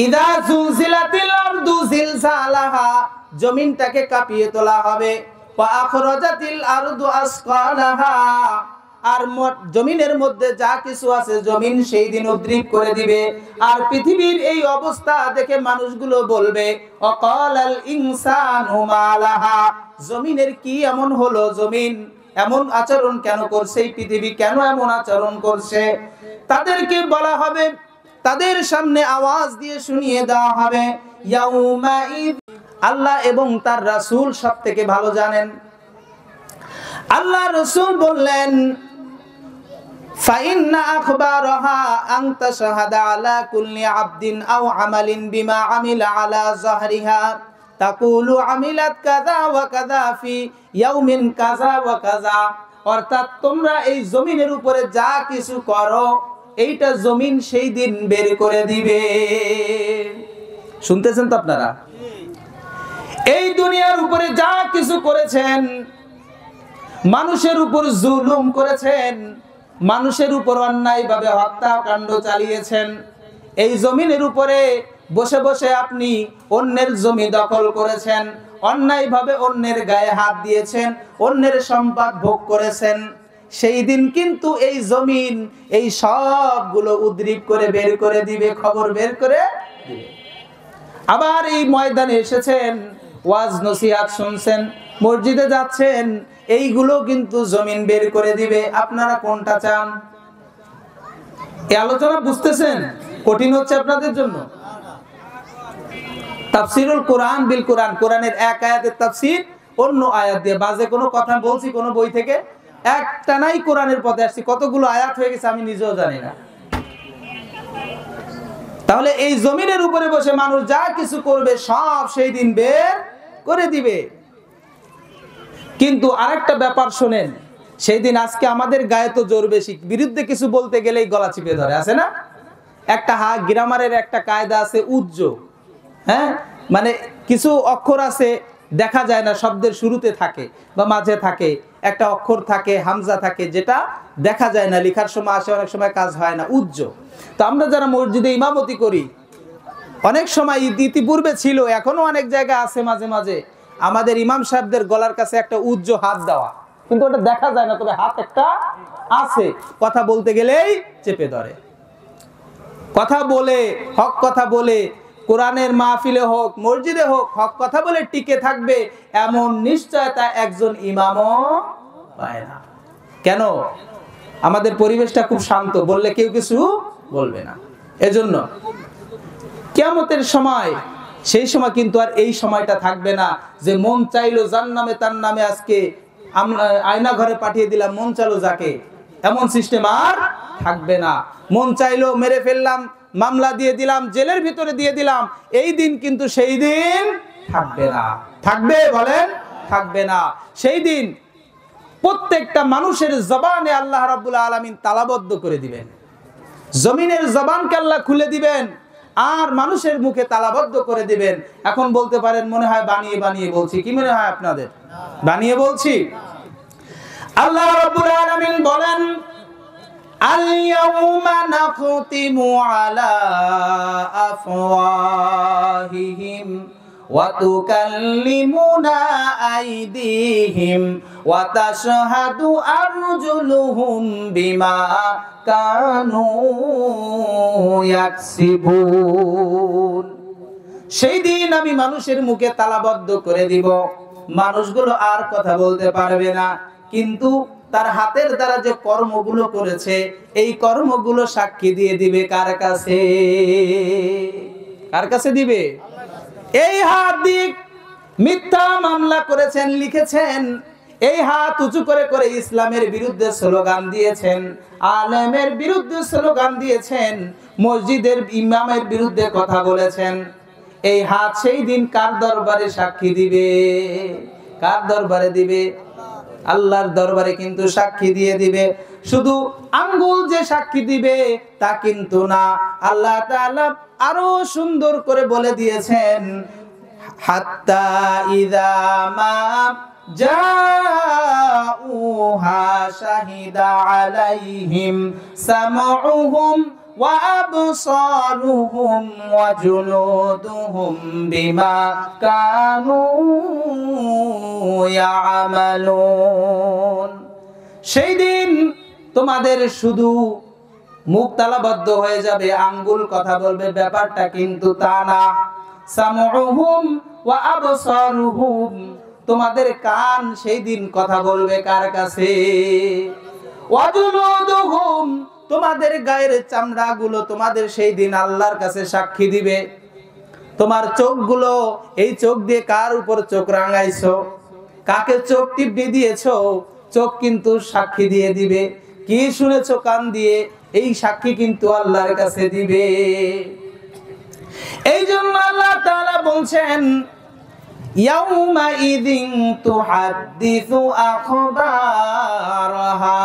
A: ইদা জুলজিলাতিল আরদু জিলজালাহা, জমিনটাকে কাঁপিয়ে তোলা হবে। ওয়া আখরাজাতিল আরদু আসকালাহা, আর জমিনের মধ্যে যা কিছু আছে জমিন সেই দিন উদ্রিক করে দিবে। আর পৃথিবীর এই অবস্থা দেখে মানুষগুলো বলবে ওয়াকালাল ইনসানু মালাহা, জমিনের কি এমন হলো, জমিন এমন আচরণ কেন করছে, এই পৃথিবী কেন এমন আচরণ করছে? তাদেরকে বলা হবে, তাদের সামনে আওয়াজ দিয়ে শুনিয়ে দেওয়া হবে ইয়াউমাইদ, আল্লাহ এবং তার রাসূল সবথেকে ভালো জানেন। আল্লাহ রাসূল বললেন ফাইন্না আখবারাহা আন তাশহাদা আলা কুল্লি আবদিন আও আমালিন বিমা আমিলা আলা যাহরিহা তাকুলু আমিলাত কাযা ওয়া কাযা ফি ইয়াউমিন কাযা ওয়া কাযা। অর্থাৎ তোমরা এই জমিনের উপরে যা কিছু করো, এইটা জমিন সেই দিন বের করে দিবে। শুনতেছেন তো আপনারা? এই দুনিয়ার উপরে যা কিছু করেছেন, মানুষের উপর জুলুম করেছেন, মানুষের উপর অন্যায়ভাবে হত্যাকাণ্ড চালিয়েছেন, এই জমিনের উপরে বসে বসে আপনি অন্যের জমি দখল করেছেন, অন্যায়ভাবে অন্যের গায়ে হাত দিয়েছেন, অন্যের সম্পদ ভোগ করেছেন, সেই দিন কিন্তু এই জমিন এই সবগুলো উদ্রিক করে বের করে দিবে, খবর বের করে দিবে। আবার এই ময়দানে এসেছেন, ওয়াজ নসিহত শুনছেন, মসজিদে যাচ্ছেন, এইগুলো কিন্তু জমিন বের করে দিবে। আপনারা কোনটা চান? এই আলোচনা বুঝতেছেন? কঠিন হচ্ছে আপনাদের জন্য? তাফসীরুল কোরআন বিল কোরআন, কোরআনের এক আয়াতের তাফসীর অন্য আয়াত দিয়ে। বাজে কোনো কথা বলছি কোন বই থেকে? একটা নাই, কোরআনের পথে আসছি। কতগুলো আয়াত হয়ে গেছে আমি নিজেও জানি না। তাহলে এই জমিনের উপরে বসে মানুষ যা কিছু করবে সব সেই দিন বের করে দিবে। কিন্তু আরেকটা ব্যাপার শোনেন, সেই দিন আজকে আমাদের গায়ে তো জোর বেশি, বিরুদ্ধে কিছু বলতে গেলেই গলা চিপে ধরে, আছে না? একটা গ্রামারের একটা কায়দা আছে উজ্জ, হ্যাঁ, মানে কিছু অক্ষর আছে দেখা যায় না, শব্দের শুরুতে থাকে বা মাঝে থাকে, একটা অক্ষর থাকে, হামজা থাকে, যেটা দেখা যায় না, লেখার সময় আসে, অনেক সময় কাজ হয় না, উজ্জ। তো আমরা যারা মসজিদে ইমামতি করি, অনেক সময় ইতিপূর্বে ছিল, এখনো অনেক জায়গা আছে, মাঝে মাঝে আমাদের ইমাম সাহেবদের গলার কাছে একটা উজ্জ হাত দেওয়া, কিন্তু ওটা দেখা যায় না, তবে হাত একটা আছে, কথা বলতে গেলেই চেপে ধরে। কথা বলে, হক কথা বলে, কোরআনের মাহফিলে হোক, মসজিদে হোক, হক কথা বলে টিকে থাকবে এমন নিশ্চয়তা একজন ইমামও পায় না। কেন? আমাদের পরিবেশটা খুব শান্ত, বললে কেউ কিছু বলবে না। এজন্য কিয়ামতের সময়, সেই সময় কিন্তু আর এই সময়টা থাকবে না যে মন চাইলো যার নামে তার নামে আজকে আমরা আয়না ঘরে পাঠিয়ে দিলাম, মন চাইলো যাকে, এমন সিস্টেম আর থাকবে না। মন চাইলো মেরে ফেললাম, মামলা দিয়ে দিলাম, জেলের ভিতরে দিয়ে দিলাম, এই দিন কিন্তু সেই দিন থাকবে না। থাকবে? বলেন থাকবে না। সেই দিন প্রত্যেকটা মানুষের জবানে আল্লাহ রাব্বুল আলামিন তালাবদ্ধ করে দিবেন, জমিনের জবানকে আল্লাহ খুলে দিবেন, আর মানুষের মুখে তালাবদ্ধ করে দিবেন। এখন বলতে পারেন মনে হয় বানিয়ে বানিয়ে বলছি, কি মনে হয় আপনাদের বানিয়ে বলছি? আল্লাহ রাব্বুল আলামিন বলেন, আল-ইয়াউমা নাখতিমু আলা আফওয়াহিহিম ওয়া তুকাল্লিমুনা আইদিহিম ওয়া তাশহাদু আরজুলুহুম বিমা কানু ইয়াকসিবুন। সেই দিন আমি মানুষের মুখে তালাবদ্ধ করে দিব, মানুষগুলো আর কথা বলতে পারবে না, কিন্তু তার হাতের দ্বারা যে কর্মগুলো করেছে, এই কর্মগুলো সাক্ষী দিয়ে দিবে কার কাছে? কার কাছে দিবে? এই হাত দিক মিথ্যা মামলা করেছেন, লিখেছেন, এই হাত উঁচু করে করে ইসলামের বিরুদ্ধে স্লোগান দিয়েছেন, আলেমের বিরুদ্ধে স্লোগান দিয়েছেন, মসজিদের ইমামের বিরুদ্ধে কথা বলেছেন, এই হাত সেই দিন কার দরবারে সাক্ষী দিবে? কার দরবারে দিবে? আল্লাহর দরবারে কিন্তু সাক্ষী দিয়ে দিবে। শুধু আঙ্গুল যে সাক্ষী দিবে তা কিন্তু না, আল্লাহ তাআলা আরো সুন্দর করে বলে দিয়েছেন, হাত্তা ইযা মা জাউহা শাহিদা আলাইহিম সামউহুম ওয়া আবসারুহুম ওয়া জুলুদুহুম বিমা কানু ইয়ামালুন। সেই দিন তোমাদের শুধু মুখ তালাবদ্ধ হয়ে যাবে, আঙ্গুল কথা বলবে, ব্যাপারটা কিন্তু তা না। সামউহুম ওয়া আবসারুহুম, তোমাদের কান সেই দিন কথা বলবে কার কাছে? ওয়া জুলুদুহুম, তোমাদের গায়ের চামড়াগুলো তোমাদের সেই দিন আল্লাহর কাছে সাক্ষী দিবে। তোমার চোখগুলো, এই চোখ দিয়ে কার উপর চোখ রাঙাইছো, কাকে চোখ টিপে দিয়েছো, চোখ কিন্তু সাক্ষী দিয়ে দিবে। কি শুনেছো কান দিয়ে, এই সাক্ষী কিন্তু আল্লাহর কাছে দিবে। এই জন্য আল্লাহ তাআলা বলছেন, ইয়াউমা ইযিন তুহাদ্দিসু আখবারাহা,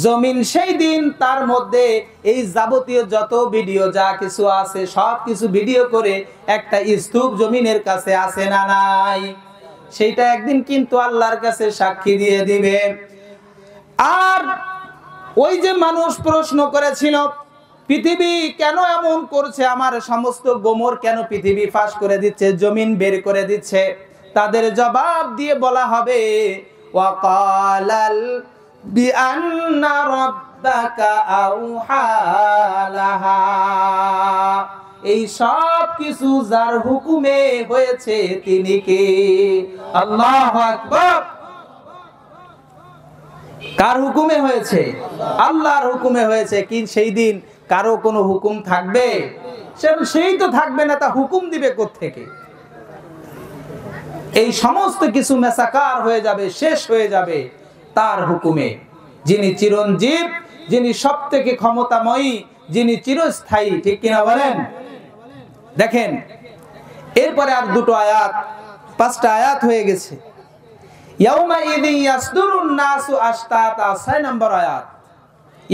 A: জমিন সেই দিন তার মধ্যে এই যাবতীয় যত ভিডিও যা কিছু আছে সব কিছু ভিডিও করে একটা স্তূপ জমিনের কাছে আছে না নাই, সেইটা একদিন কিন্তু আল্লাহর কাছে সাক্ষী দিয়ে দিবে। আর ওই যে মানুষ প্রশ্ন করেছিল, পৃথিবী কেন এমন করছে, আমার সমস্ত গোমর কেন পৃথিবী ফাঁস করে দিচ্ছে, জমিন বের করে দিচ্ছে, তাদের জবাব দিয়ে বলা হবে, ওয়াকালাল বিআন্না রাব্বাকা আওহা লাহা, এই সব কিছু যার হুকুমে হয়েছে তিনি কে? আল্লাহু আকবার। কার হুকুমে হয়েছে? আল্লাহর হুকুমে হয়েছে। কি সেই দিন কারো কোনো হুকুম থাকবে? সেই তো থাকবে না, তা হুকুম দিবে কোত্থেকে? এই সমস্ত কিছু মেসাকার হয়ে যাবে, শেষ হয়ে যাবে তার হুকুমে, যিনি চিরঞ্জীব, যিনি সবথেকে ক্ষমতাময়ী, যিনি চিরস্থায়ী। ঠিক কিনা বলেন? দেখেন এরপরে আর দুটো আয়াত, পাঁচটা আয়াত হয়ে গেছে। ইয়াউমা ইযিন ইয়াসদুরুন নাসু আশতাতা, 6 নম্বর আয়াত।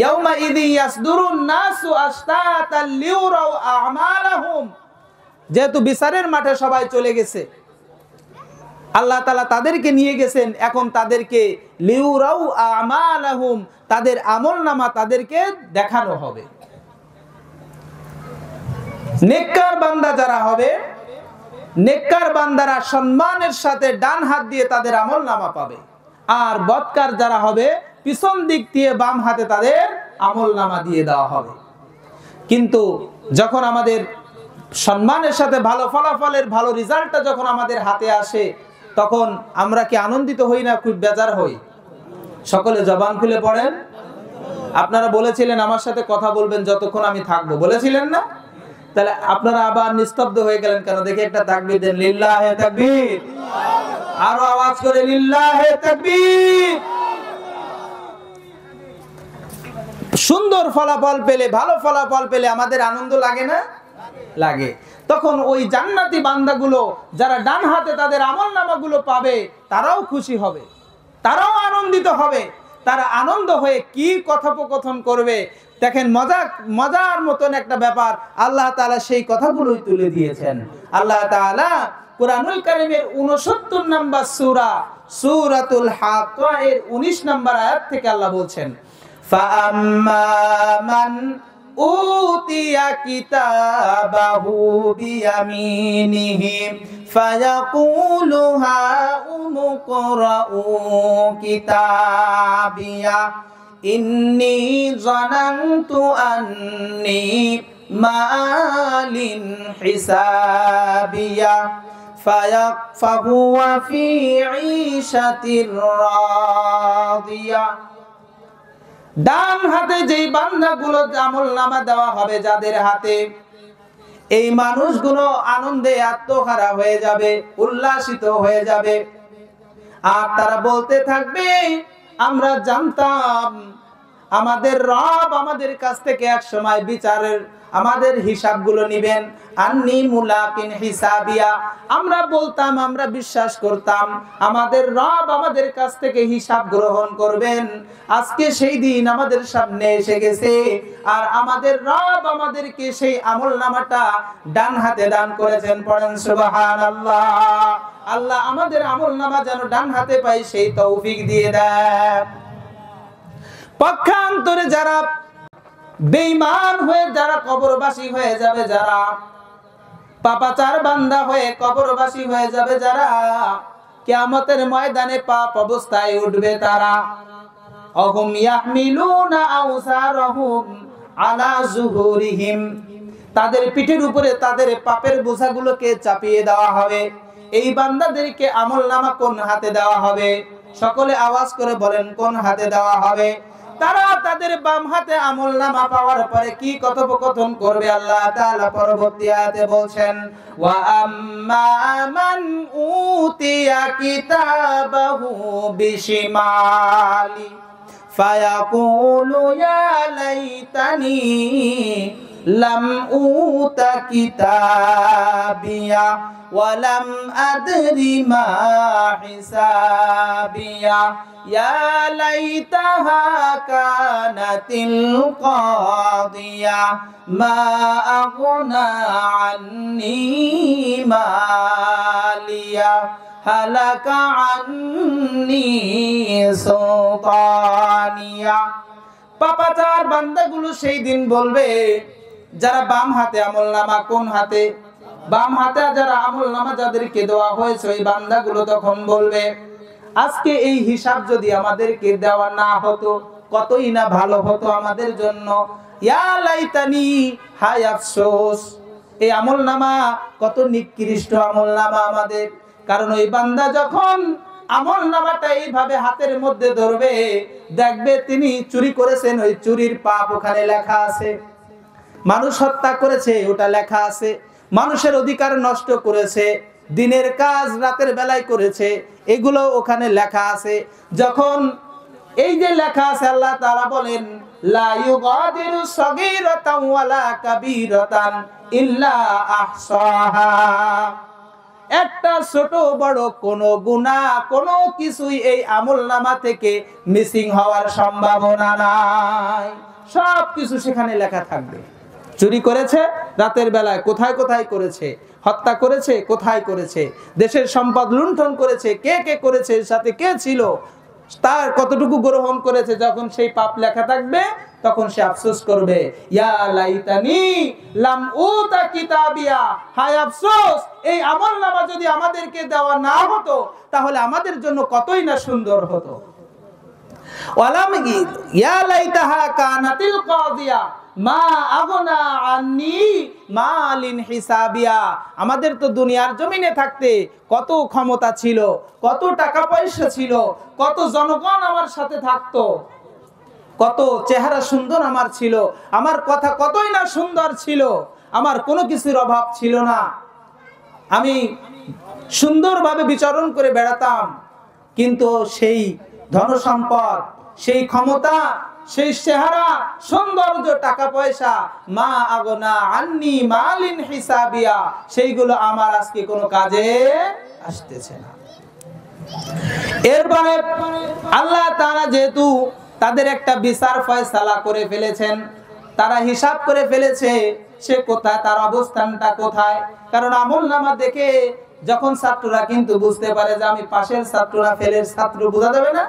A: ইয়াউমা ইযিন ইয়াসদুরুন নাসু আশতাতা লিউরাউ আমালাহুম, যেহেতু বিচারের মাঠে সবাই চলে গেছে, আল্লাহ তাআলা তাদেরকে নিয়ে গেছেন, এখন তাদেরকে লিউরাউ আমালাহুম, তাদের আমলনামা তাদেরকে দেখানো হবে। নেককার বান্দা যারা হবে, নেককার বান্দারা সম্মানের সাথে ডান হাত দিয়ে তাদের আমলনামা পাবে, আর বদকার যারা হবে পিছন দিক দিয়ে বাম হাতে তাদের আমলনামা দিয়ে দেওয়া হবে। কিন্তু যখন আমাদের সম্মানের সাথে ভালো ফলাফলের ভালো রেজাল্টটা যখন আমাদের হাতে আসে, তখন আমরা কি আনন্দিত হই না খুব বেজার হই? সকলে জবান খুলে পড়েন। আপনারা বলেছিলেন আমার সাথে কথা বলবেন যতক্ষণ আমি থাকবো, বলেছিলেন না? তাহলে আপনারা আবার নিস্তব্ধ হয়ে গেলেন কেন? দেখে একটা তাকবীর দেন, লিল্লাহে তাকবীর। আরো আওয়াজ করে লিল্লাহে তাকবীর। সুন্দর ফলাফল পেলে, ভালো ফলাফল পেলে আমাদের আনন্দ লাগে না? লাগে। তখন ওই জান্নাতি বান্দাগুলো যারা ডান হাতে তাদের আমলনামাগুলো পাবে, তারাও খুশি হবে, তারাও আনন্দিত হবে। তারা আনন্দ হয়ে কি কথোপকথন করবে দেখেন, মজার মতন একটা ব্যাপার আল্লাহ তাআলা সেই কথাগুলোই তুলে দিয়েছেন। আল্লাহ তাআলা কুরআনুল কারীমের 69 নম্বর সূরা সূরাতুল হাক্কা এর 19 নম্বর আয়াত থেকে আল্লাহ বলছেন, ফাআম্মা মান উতিয়া কিতাবাহু বিয়ামিনিহি ফায়াকুলু হাউমুকরাউ কিতাবিয়া ইন্নী যানানতু আন্নী মালিন হিসাবিয়া ফাহুয়া ফি ঈশাতির রাদিয়া। ডান হাতে যেই বান্দাগুলো আমলনামা দেওয়া হবে যাদের হাতে, এই মানুষগুলো আনন্দে আত্মহারা হয়ে যাবে, উল্লাসিত হয়ে যাবে, আর তারা বলতে থাকবে, আমরা জানতাম আমাদের রব আমাদের কাছ থেকে এক সময় বিচারের আমাদের হিসাবগুলো নেবেন, আন্নী মুলাকিন হিসাবিয়া। আমরা বলতাম, আমরা বিশ্বাস করতাম আমাদের রব আমাদের কাছ থেকে হিসাব গ্রহণ করবেন। আজকে সেই দিন আমাদের সামনে এসে গেছে, আর আমাদের রব আমাদেরকে সেই আমলনামাটা ডান হাতে দান করেছেন। পড়েন সুবহানাল্লাহ। আল্লাহ আমাদের আমলনামা যেন ডান হাতে পাই সেই তৌফিক দিয়ে দেন। পক্ষান্তরে যারা বেঈমান হয়ে যারা কবরবাসী হয়ে যাবে, যারা পাপাচার বান্দা হয়ে কবরবাসী হয়ে যাবে, যারা কিয়ামতের ময়দানে পাপ অবস্থায় উঠবে, তারা অহুম ইয়াহমিলুনা আওসারহুম আলা যুহুরিহিম, তাদের পিঠের উপরে তাদের পাপের বোঝাগুলোকে চাপিয়ে দেওয়া হবে। এই বান্দাদেরকে আমলনামা কোন হাতে দেওয়া হবে? সকলে আওয়াজ করে বলেন, কোন হাতে দেওয়া হবে? তারা তাদের বাম হাতে আমলনামা পাওয়ার পরে কি কথোপকথন করবে আল্লাহ তাআলা পরবর্তী আয়াতে বলছেন, ওয়া আম্মা মান উতিয়া কিতাবাহু বিশিমালি ফায়াকুলু ইয়া লাইতানি লাম উতা কিতাবিয়া ওয়া লাম আদরি মা হিসাবিয়া ইয়া লাইতাহা কানাতিল কাদিয়া মা আগনা আন্নী মালিয়া হালাকা আন্নী সুলতানিয়া। পাপাচার বান্দাগুলো সেই দিন বলবে, যারা বাম হাতে আমলনামা, কোন হাতে? বাম হাতে যারা আমলনামা যাদেরকে দেওয়া হয়েছে ওই বান্দাগুলো তখন বলবে, আজকে এই হিসাব যদি আমাদেরকে দেওয়া না হতো কতই না ভালো হতো আমাদের জন্য। ইয়া লাইতানি, হায় আফসোস, এই আমলনামা কত নিকৃষ্ট আমলনামা আমাদের। কারণ ওই বান্দা যখন আমলনামাটা এইভাবে হাতের মধ্যে ধরবে, দেখবে তিনি চুরি করেছেন, ওই চুরির পাপ ওখানে লেখা আছে। মানুষ হত্যা করেছে, ওটা লেখা আছে। মানুষের অধিকার নষ্ট করেছে, দিনের কাজ রাতের বেলায় করেছে, এগুলো ওখানে লেখা আছে। যখন এই যে লেখা আছে, আল্লাহ তাআলা বলেন, লা ইউগাদিরু সগীরাতান ওয়ালা কাবীরাতান ইল্লা আহসাহা। একটা ছোট বড় কোনো গুনাহ, কোনো কিছুই এই আমলনামা থেকে মিসিং হওয়ার সম্ভাবনা নাই। সব কিছু সেখানে লেখা থাকবে। চুরি করেছে রাতের বেলায়, কোথায় কোথায় করেছে, হত্যা করেছে, কোথায় করেছে, দেশের সম্পদ লুণ্ঠন করেছে, কে কে করেছে, এর সাথে কে ছিল, তার কতটুকু গ্রহণ করেছে, যখন সেই পাপ লেখা থাকবে তখন সে আফসোস করবে, ইয়া লাইতানি লাম উতা কিতাবিয়া, হায় আফসোস, এই আমলনামা যদি আমাদেরকে দেওয়া না হতো তাহলে আমাদের জন্য কতই না সুন্দর হতো। ওয়ালাম ইয়া লাইতাহা কানাতিল কাদিয়া মা আগনা আন্নি মালিন হিসাবিয়া, আমাদের তো দুনিয়ার জমিনে থাকতে কত ক্ষমতা ছিল, কত টাকা পয়সা ছিল, কত জনগণ আমার সাথে থাকতো, কত চেহারা সুন্দর আমার ছিল, আমার কথা কতই না সুন্দর ছিল, আমার কোনো কিছুর অভাব ছিল না, আমি সুন্দরভাবে বিচরণ করে বেড়াতাম, কিন্তু সেই ধনসম্পদ, সেই ক্ষমতা, সেই চেহারা, সৌন্দর্য, টাকা পয়সা, মা আগনা আন্নি মালিন হিসাবিয়া, সেইগুলো আমার আজকে কোনো কাজে আসতেছে না। এরপরে আল্লাহ তাআলা যেহেতু তাদের একটা বিচার ফয়সালা করে ফেলেছেন, তারা হিসাব করে ফেলেছে সে কোথায়, তার অবস্থানটা কোথায়, কারণ আমলনামা দেখে যখন ছাত্ররা কিন্তু বুঝতে পারে যে আমি পাশের ছাত্ররা ফেলের ছাত্র, বোঝা যাবে না।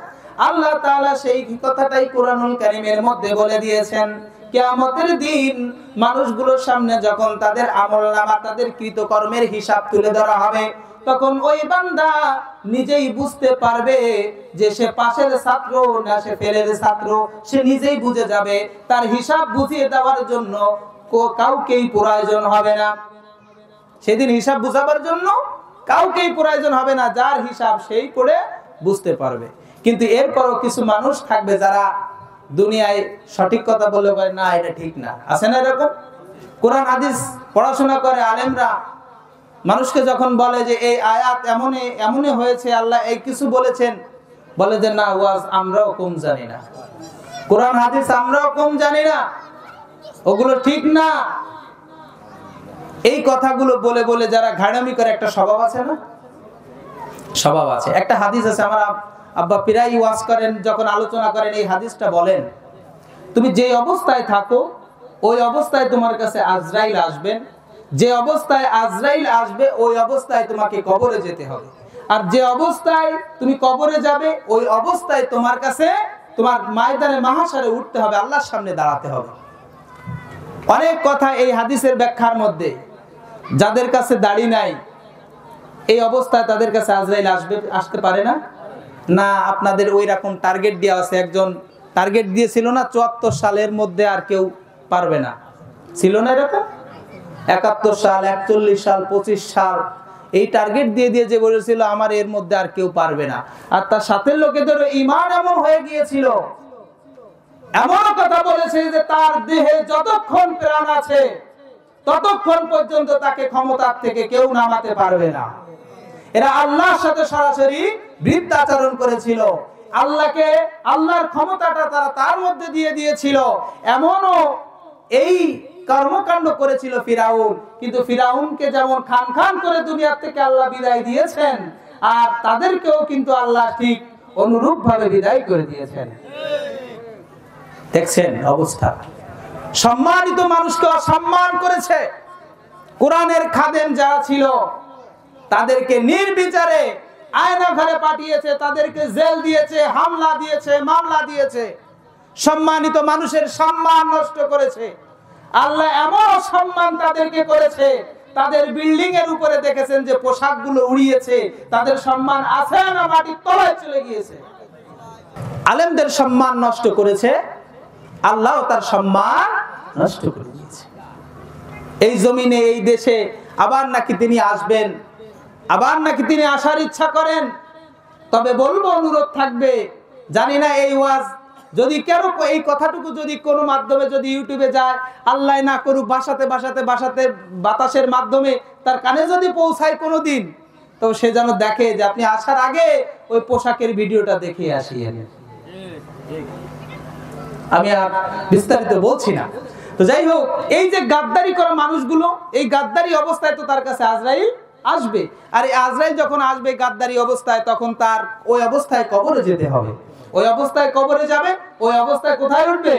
A: আল্লাহ তাআলা সেই কথাটাই কোরআনুল কারীমের মধ্যে বলে দিয়েছেন, কিয়ামতের দিন মানুষগুলোর সামনে যখন তাদের আমলনামা, তাদের কৃতকর্মের হিসাব তুলে ধরা হবে, তখন ওই বান্দা নিজেই বুঝতে পারবে যে সে পাশের ছাত্র না সে ফেলের ছাত্র, সে নিজেই বুঝে যাবে। তার হিসাব বুঝিয়ে দেওয়ার জন্য কাউকেই প্রয়োজন হবে না, সেদিন হিসাব বুঝাবার জন্য কাউকেই প্রয়োজন হবে না, যার হিসাব সেই করে বুঝতে পারবে। কিন্তু এরপরও কিছু মানুষ থাকবে যারা দুনিয়ায় সঠিক কথা বলে না এটা ঠিক না, আছে না এরকম? কোরআন হাদিস পড়াশোনা করে আলেমরা মানুষকে যখন বলে যে এই আয়াত এমনই হয়েছে, আল্লাহ এই কিছু বলেছেন, বলে যে না, ওয়াজ আমরাও কম জানি না, কোরআন হাদিস আমরাও কম জানি না, ওগুলো ঠিক না। এই কথাগুলো বলে বলে যারা ঘাড়ামি করে, একটা স্বভাব আছে না, স্বভাব আছে। একটা হাদিস আছে, আমার আব্বা প্রায় ওয়াজ করেন, যখন আলোচনা করেন এই হাদিসটা বলেন, তুমি যে অবস্থায় থাকো ওই অবস্থায় তোমার কাছে আজরাইল আসবেন, যে অবস্থায় আজরাইল আসবে ওই অবস্থায় তোমাকে কবরে যেতে হবে, আর যে অবস্থায় তুমি কবরে যাবে ওই অবস্থায় তোমার কাছে তোমার ময়দানে মাহশারে উঠতে হবে, আল্লাহর সামনে দাঁড়াতে হবে। অনেক কথা এই হাদিসের ব্যাখ্যার মধ্যে, যাদের কাছে দাড়ি নাই এই অবস্থায় তাদের কাছে আজরাইল আসতে পারে না। না, আপনাদের ওই রকম টার্গেট দেওয়া আছে, একজন টার্গেট দিয়েছিল না ৭৪ সালের মধ্যে আর কেউ পারবে না, ছিল না এরকম? ৭১ সাল, ৪১ সাল, ২৫ সাল, এই টার্গেট দিয়ে দিয়ে যে বলেছিল আমার এর মধ্যে আর কেউ পারবে না, আর তার সাথে লোকেদের ঈমান এমন হয়ে গিয়েছিল, এমন কথা বলেছে যে তার দেহে যতক্ষণ প্রাণ আছে ততক্ষণ পর্যন্ত তাকে ক্ষমতার থেকে কেউ নামাতে পারবে না। এরা আল্লাহর সাথে সরাসরি বিরুদ্ধাচরণ করেছিল, আল্লাহকে, আল্লাহর ক্ষমতাটা তারা তার মধ্যে দিয়ে দিয়েছিল। এমনও এই কর্মকাণ্ড করেছিল ফিরাউন, কিন্তু ফিরাউনকে যেমন খান খান করে দুনিয়া থেকে আল্লাহ বিদায় দিয়েছেন, আর তাদেরকেও কিন্তু আল্লাহ ঠিক অনুরূপ ভাবে বিদায় করে দিয়েছেন। দেখছেন অবস্থা, সম্মানিত মানুষকে অসম্মান করেছে। কোরআনের খাদেম যারা ছিল তাদেরকে নির্বিচারে আয়না ঘরে পাঠিয়েছে, তাদেরকে জেল দিয়েছে, হামলা দিয়েছে, মামলা দিয়েছে, সম্মানিত মানুষের সম্মান নষ্ট করেছে। আল্লাহ এমন সম্মান তাদেরকে করেছে, তাদের বিল্ডিং এর উপরে দেখেছেন যে পোশাকগুলো উড়িয়েছে, তাদের সম্মান আছে না মাটির তলায় চলে গিয়েছে। আলেমদের সম্মান নষ্ট করেছে, আল্লাহ তার সম্মান নষ্ট করে দিয়েছে। এই জমিনে, এই দেশে আবার নাকি তিনি আসবেন, আবার নাকি তিনি আসার ইচ্ছা করেন। তবে বলবো, অনুরোধ থাকবে, জানি না এই ওয়াজ যদি কারো এই কথাটুকু যদি কোনো মাধ্যমে যদি ইউটিউবে যায়, আল্লাহ না করুক বাসাতে বাসাতে বাসাতে বাতাসের মাধ্যমে তার কানে যদি পৌঁছায় কোনোদিন, তো সে যেন দেখে যে আপনি আসার আগে ওই পোশাকের ভিডিওটা দেখে আসিয়েন। আমি আর বিস্তারিত বলছি না। তো যাই হোক, এই যে গাদ্দারি করা মানুষগুলো, এই গাদ্দারি অবস্থায় তো তার কাছে আজরাইল আসবে, আর এই আজরাইল যখন আসবে গাদ্দারি অবস্থায়, তখন তার ওই অবস্থায় কবরে যেতে হবে। ওই অবস্থায় কবরে যাবে, ওই অবস্থায় কোথায় উঠবে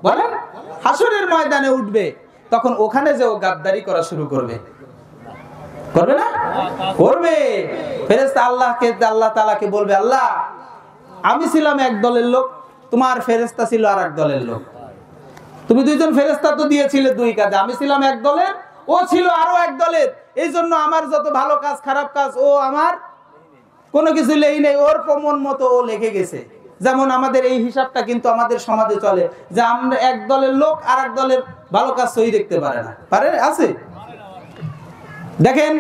A: বলেন? হাসরের ময়দানে উঠবে। তখন ওখানে যে ও গাদ্দারি করা শুরু করবে, করবে না? করবে। ফেরেশতা আল্লাহ তাআলাকে বলবে, আল্লাহ আমি ছিলাম এক দলের লোক, তোমার ফেরেশতা ছিল আর এক দলের লোক। তুমি দুইজন ফেরেশতা তো দিয়েছিলে দুই কাজে, আমি ছিলাম এক দলের, ও ছিল আরো এক দলের। এই জন্য আমার যত ভালো কাজ খারাপ কাজ ও আমার কোনো কিছু লেই নেই, ওর মন মতো ও লিখে গেছে। যেমন আমাদের এই হিসাবটা কিন্তু আমাদের সমাজে চলে যে আমরা এক দলের লোক আর এক দলের ভালো কাজ সহি দেখতে পারে না, পারে আছে। দেখেন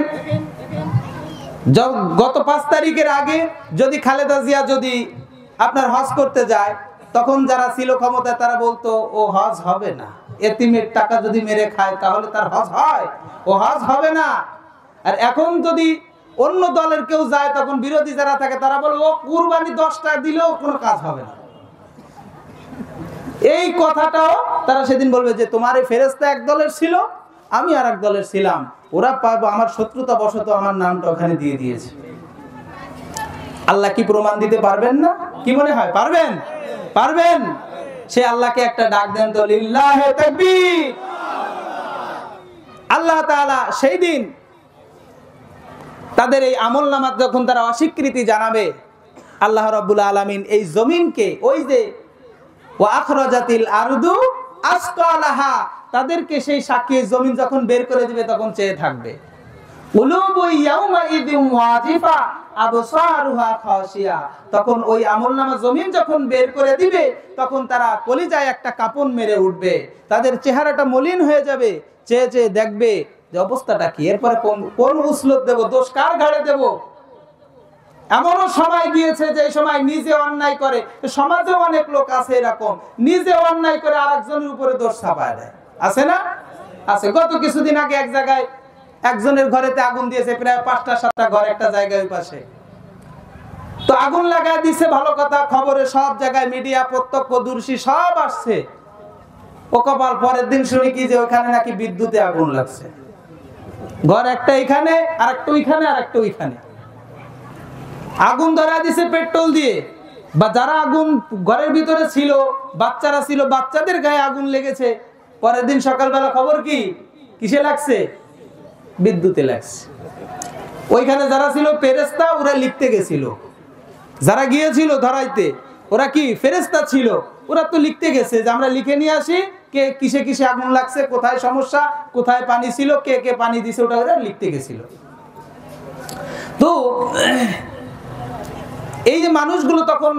A: গত 5 তারিখের আগে যদি খালেদা জিয়া যদি আপনার হজ করতে যায়, তখন যারা ছিল ক্ষমতায় তারা বলতো ও হজ হবে না, এতিমের টাকা যদি মেরে খায় তাহলে তার হজ হয়, ও হজ হবে না। আর এখন যদি অন্য দলের কেউ যায়, তখন বিরোধী যারা থাকে তারা বলে ও কুরবানি 10টা দিলেও কোনো কাজ হবে না। এই কথাটাও তারা সেদিন বলবে যে তোমার এই ফেরেশতা এক দলের ছিল, আমি আর এক দলের ছিলাম, ওরা পাবো আমার শত্রুতা বশত আমার নামটা ওখানে দিয়ে দিয়েছে। আল্লাহ কি প্রমাণ দিতে পারবেন না? কি মনে হয় পারবেন? পারবেন। সে আল্লাহকে একটা ডাক দেন তো, লিল্লাহি তাকবীর। আল্লাহ তাআলা সেই দিন তাদের এই আমলনামা যখন তারা অস্বীকৃতি জানাবে, আল্লাহ রাব্বুল আলামিন এই জমিনকে, ওই যে ওয়া আখরাজাতিল আরদু আসকালাহা, তাদেরকে সেই সাক্ষী জমিন যখন বের করে দিবে তখন চেয়ে থাকবে। কুলুবু ইয়াউমা ইদিন ওয়াজিফা আবসারুহা খাশিয়া, তখন ওই আমলনামা জমিন যখন বের করে দিবে তখন তারা কলিজায় একটা কাঁপন মেরে উঠবে, তাদের চেহারাটা মলিন হয়ে যাবে, চেয়ে চেয়ে দেখবে যে অবস্থাটা কি, এরপরে কোন উসলত দেব, দোষ কার ঘাড়ে দেব। এমনও সময় গিয়েছে যে সময় নিজে অন্যায় করে, সমাজে অনেক লোক আছে এরকম, নিজে অন্যায় করে আরেকজনের উপরে দোষ চাপায় দেয়, আছে না? আছে। গত কিছুদিন আগে এক জায়গায় একজনের ঘরেতে আগুন দিয়েছে, প্রায় 5টা-7টা ঘর একটা জায়গায় ওই পাশে, তো আগুন লাগায় দিছে, ভালো কথা, খবরে সব জায়গায় মিডিয়া প্রত্যক্ষদর্শী সব আসছে। ও কপাল, পরের দিন শুনি কি যে ওখানে নাকি বিদ্যুতে আগুন লাগছে, ঘর একটা এখানে আর একটা ওইখানে আর একটা ওইখানে, আগুন ধরা দিছে পেট্রোল দিয়ে। বা যারা আগুন ঘরের ভিতরে ছিল, বাচ্চারা ছিল, বাচ্চাদের গায়ে আগুন লেগেছে। পরের দিন সকালবেলা খবর কি, কিসে লাগছে? বিদ্যুতে লাগছে। ওইখানে যারা ছিল ফেরেশতা, ওরা লিখতে গেছিল, যারা গিয়েছিল ধরাইতে ওরা কি ফেরেশতা ছিল, ওরা তো লিখতে গেছে যে আমরা লিখে নিয়ে আসি কে কিসে কিসে আগুন লাগছে, কোথায় সমস্যা, কোথায় পানি ছিল, কে কে পানি দিছে, ওটা ওরা লিখতে গেছিল। তো এই যে মানুষগুলো তখন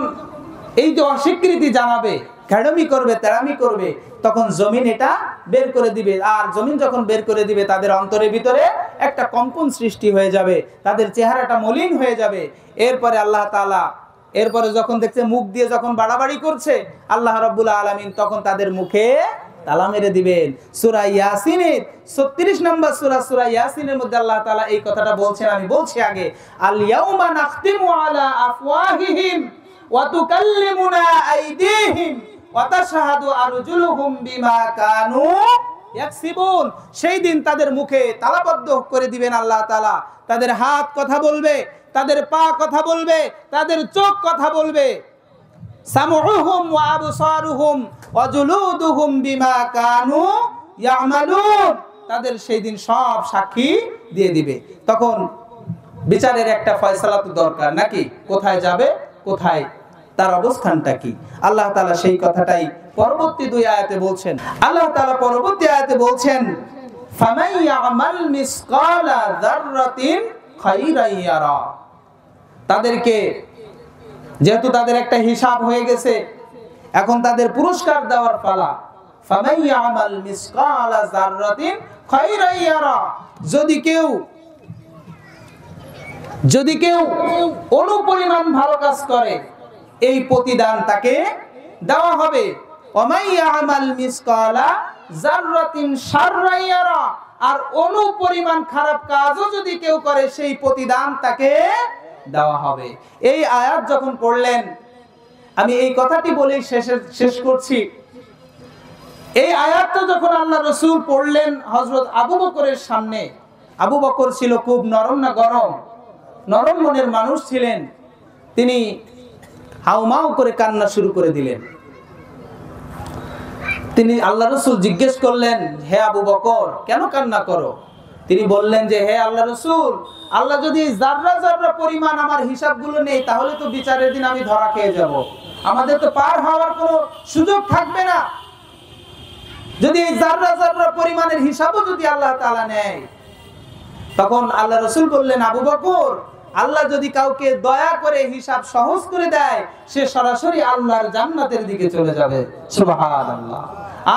A: এই যে অস্বীকৃতি জানাবে, ঘাড়মি করবে, তেড়ামি করবে, তখন জমিন এটা বের করে দিবে। আর জমিন যখন বের করে দিবে, তাদের অন্তরের ভিতরে একটা কম্পন সৃষ্টি হয়ে যাবে, তাদের চেহারাটা মলিন হয়ে যাবে। এরপরে আল্লাহ তাআলা, এরপরে যখন দেখছে মুখ দিয়ে যখন বাড়াবাড়ি করছে, আল্লাহ রাব্বুল আলামিন তখন তাদের মুখে তালা মেরে দিবেন। সূরা ইয়াসিনের 36 নম্বর সূরা ইয়াসিনের মধ্যে আল্লাহ তাআলা এই কথাটা বলছেন, আমি বলছি আগে, আল ইয়াউমা নাখতিমু আলা আফওয়াহিহিম ওয়া তুকাল্লিমুনা আইদিহিম ওয়া তাশহাদু আরজুলুহুম বিমা কানু ইয়াকসিবুন। সেই দিন তাদের মুখে তালাবদ্ধ করে দিবেন আল্লাহ তাআলা, তাদের হাত কথা বলবে, তাদের পা কথা বলবে, তাদের চোখ কথা বলবে। সামউহুম ওয়া আবসারুহুম ওয়া জুলুদুহুম বিমা কানু ইয়ামালুন, তাদের সেই দিন সব সাক্ষী দিয়ে দিবে। তখন বিচারের একটা ফয়সালা তো দরকার নাকি, কোথায় যাবে, কোথায় তার অবস্থানটা কি। আল্লাহ তাআলা সেই কথাটাই পরবর্তী 2 আয়াতে বলছেন। আল্লাহ তাআলা পরবর্তী আয়াতে বলছেন, ফামান ইয়ামাল মিসকালা যাররাতিন খায়রান ইয়ারা, তাদেরকে যেহেতু তাদের একটা হিসাব হয়ে গেছে, এখন তাদের পুরস্কার দেওয়ার পালা। ফামান ইয়ামাল মিসকালা যাররাতিন খায়রান ইয়ারা, যদি কেউ অনুপরিমাণ ভালো কাজ করে, এই প্রতিদান তাকে দেওয়া হবে। ওয়া ইয়ামাল মিসকালা যাররাতিন শাররান ইয়ারা, আর অনুপরিমাণ খারাপ কাজও যদি কেউ করে, সেই প্রতিদান তাকে দেওয়া হবে। এই আয়াত যখন পড়লেন, আমি এই কথাটি বলেই শেষ করছি। এই আয়াতটা যখন আল্লাহ রাসূল পড়লেন হযরত আবু বকরের সামনে, আবু বকর ছিল খুব নরম না গরম, নরম মনের মানুষ ছিলেন। তিনি হাউমাউ করে কান্না শুরু করে দিলেন। তিনি আল্লাহ রাসূল জিজ্ঞেস করলেন, হে আবু বকর, কেন কান্না করো? তিনি বললেন যে হে আল্লাহ রাসূল, আল্লাহ যদি যাররা যাররা পরিমাণ আমার হিসাবগুলো নেই তাহলে তো বিচারের দিন আমি ধরা খেয়ে যাব, আমাদের তো পার হওয়ার কোনো সুযোগ থাকবে না। যদি এই যাররা যাররা পরিমাণের হিসাবও যদি আল্লাহ তাআলা নেয়, তখন আল্লাহ রাসূল বললেন, আবু বকর, আল্লাহ যদি কাউকে দয়া করে হিসাব সহজ করে দেয়, সে সরাসরি আল্লাহর জান্নাতের দিকে চলে যাবে। সুবহানাল্লাহ।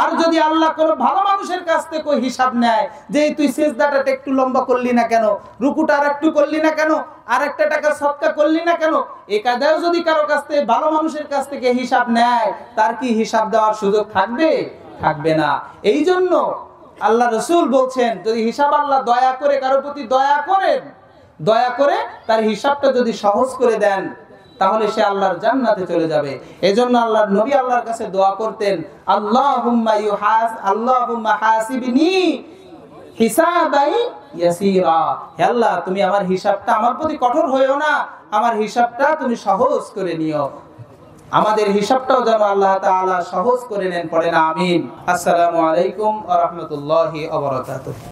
A: আর যদি আল্লাহ কোনো ভালো মানুষের কাছ থেকে হিসাব নেয়, যে তুই সিজদাটা একটু লম্বা করলি না কেন, রুকুটা আর একটু করলি না কেন, আর একটা টাকা সদকা করলি না কেন, এই কায়দাও যদি কারো কাছ থেকে, ভালো মানুষের কাছ থেকে হিসাব নেয়, তার কি হিসাব দেওয়ার সুযোগ থাকবে? থাকবে না। এই জন্য আল্লাহ রাসূল বলছেন, যদি হিসাব আল্লাহ দয়া করে কারো প্রতি দয়া করেন, দয়া করে তার হিসাবটা যদি সহজ করে দেন, তাহলে সে আল্লাহর জান্নাতে চলে যাবে। এজন্য আল্লাহর নবী আল্লাহর কাছে দোয়া করতেন, আল্লাহুম্মা হাসিবনি হিসাবাই ইয়াসীরা। হে আল্লাহ, তুমি আমার হিসাবটা, আমার প্রতি কঠোর হইও না, আমার হিসাবটা তুমি সহজ করে নিও। আমাদের হিসাবটাও যেন আল্লাহ তাআলা সহজ করে নেন। পড়েন আমিন। আসসালামু আলাইকুম ওয়া রাহমাতুল্লাহি ওয়া বারাকাতুহু।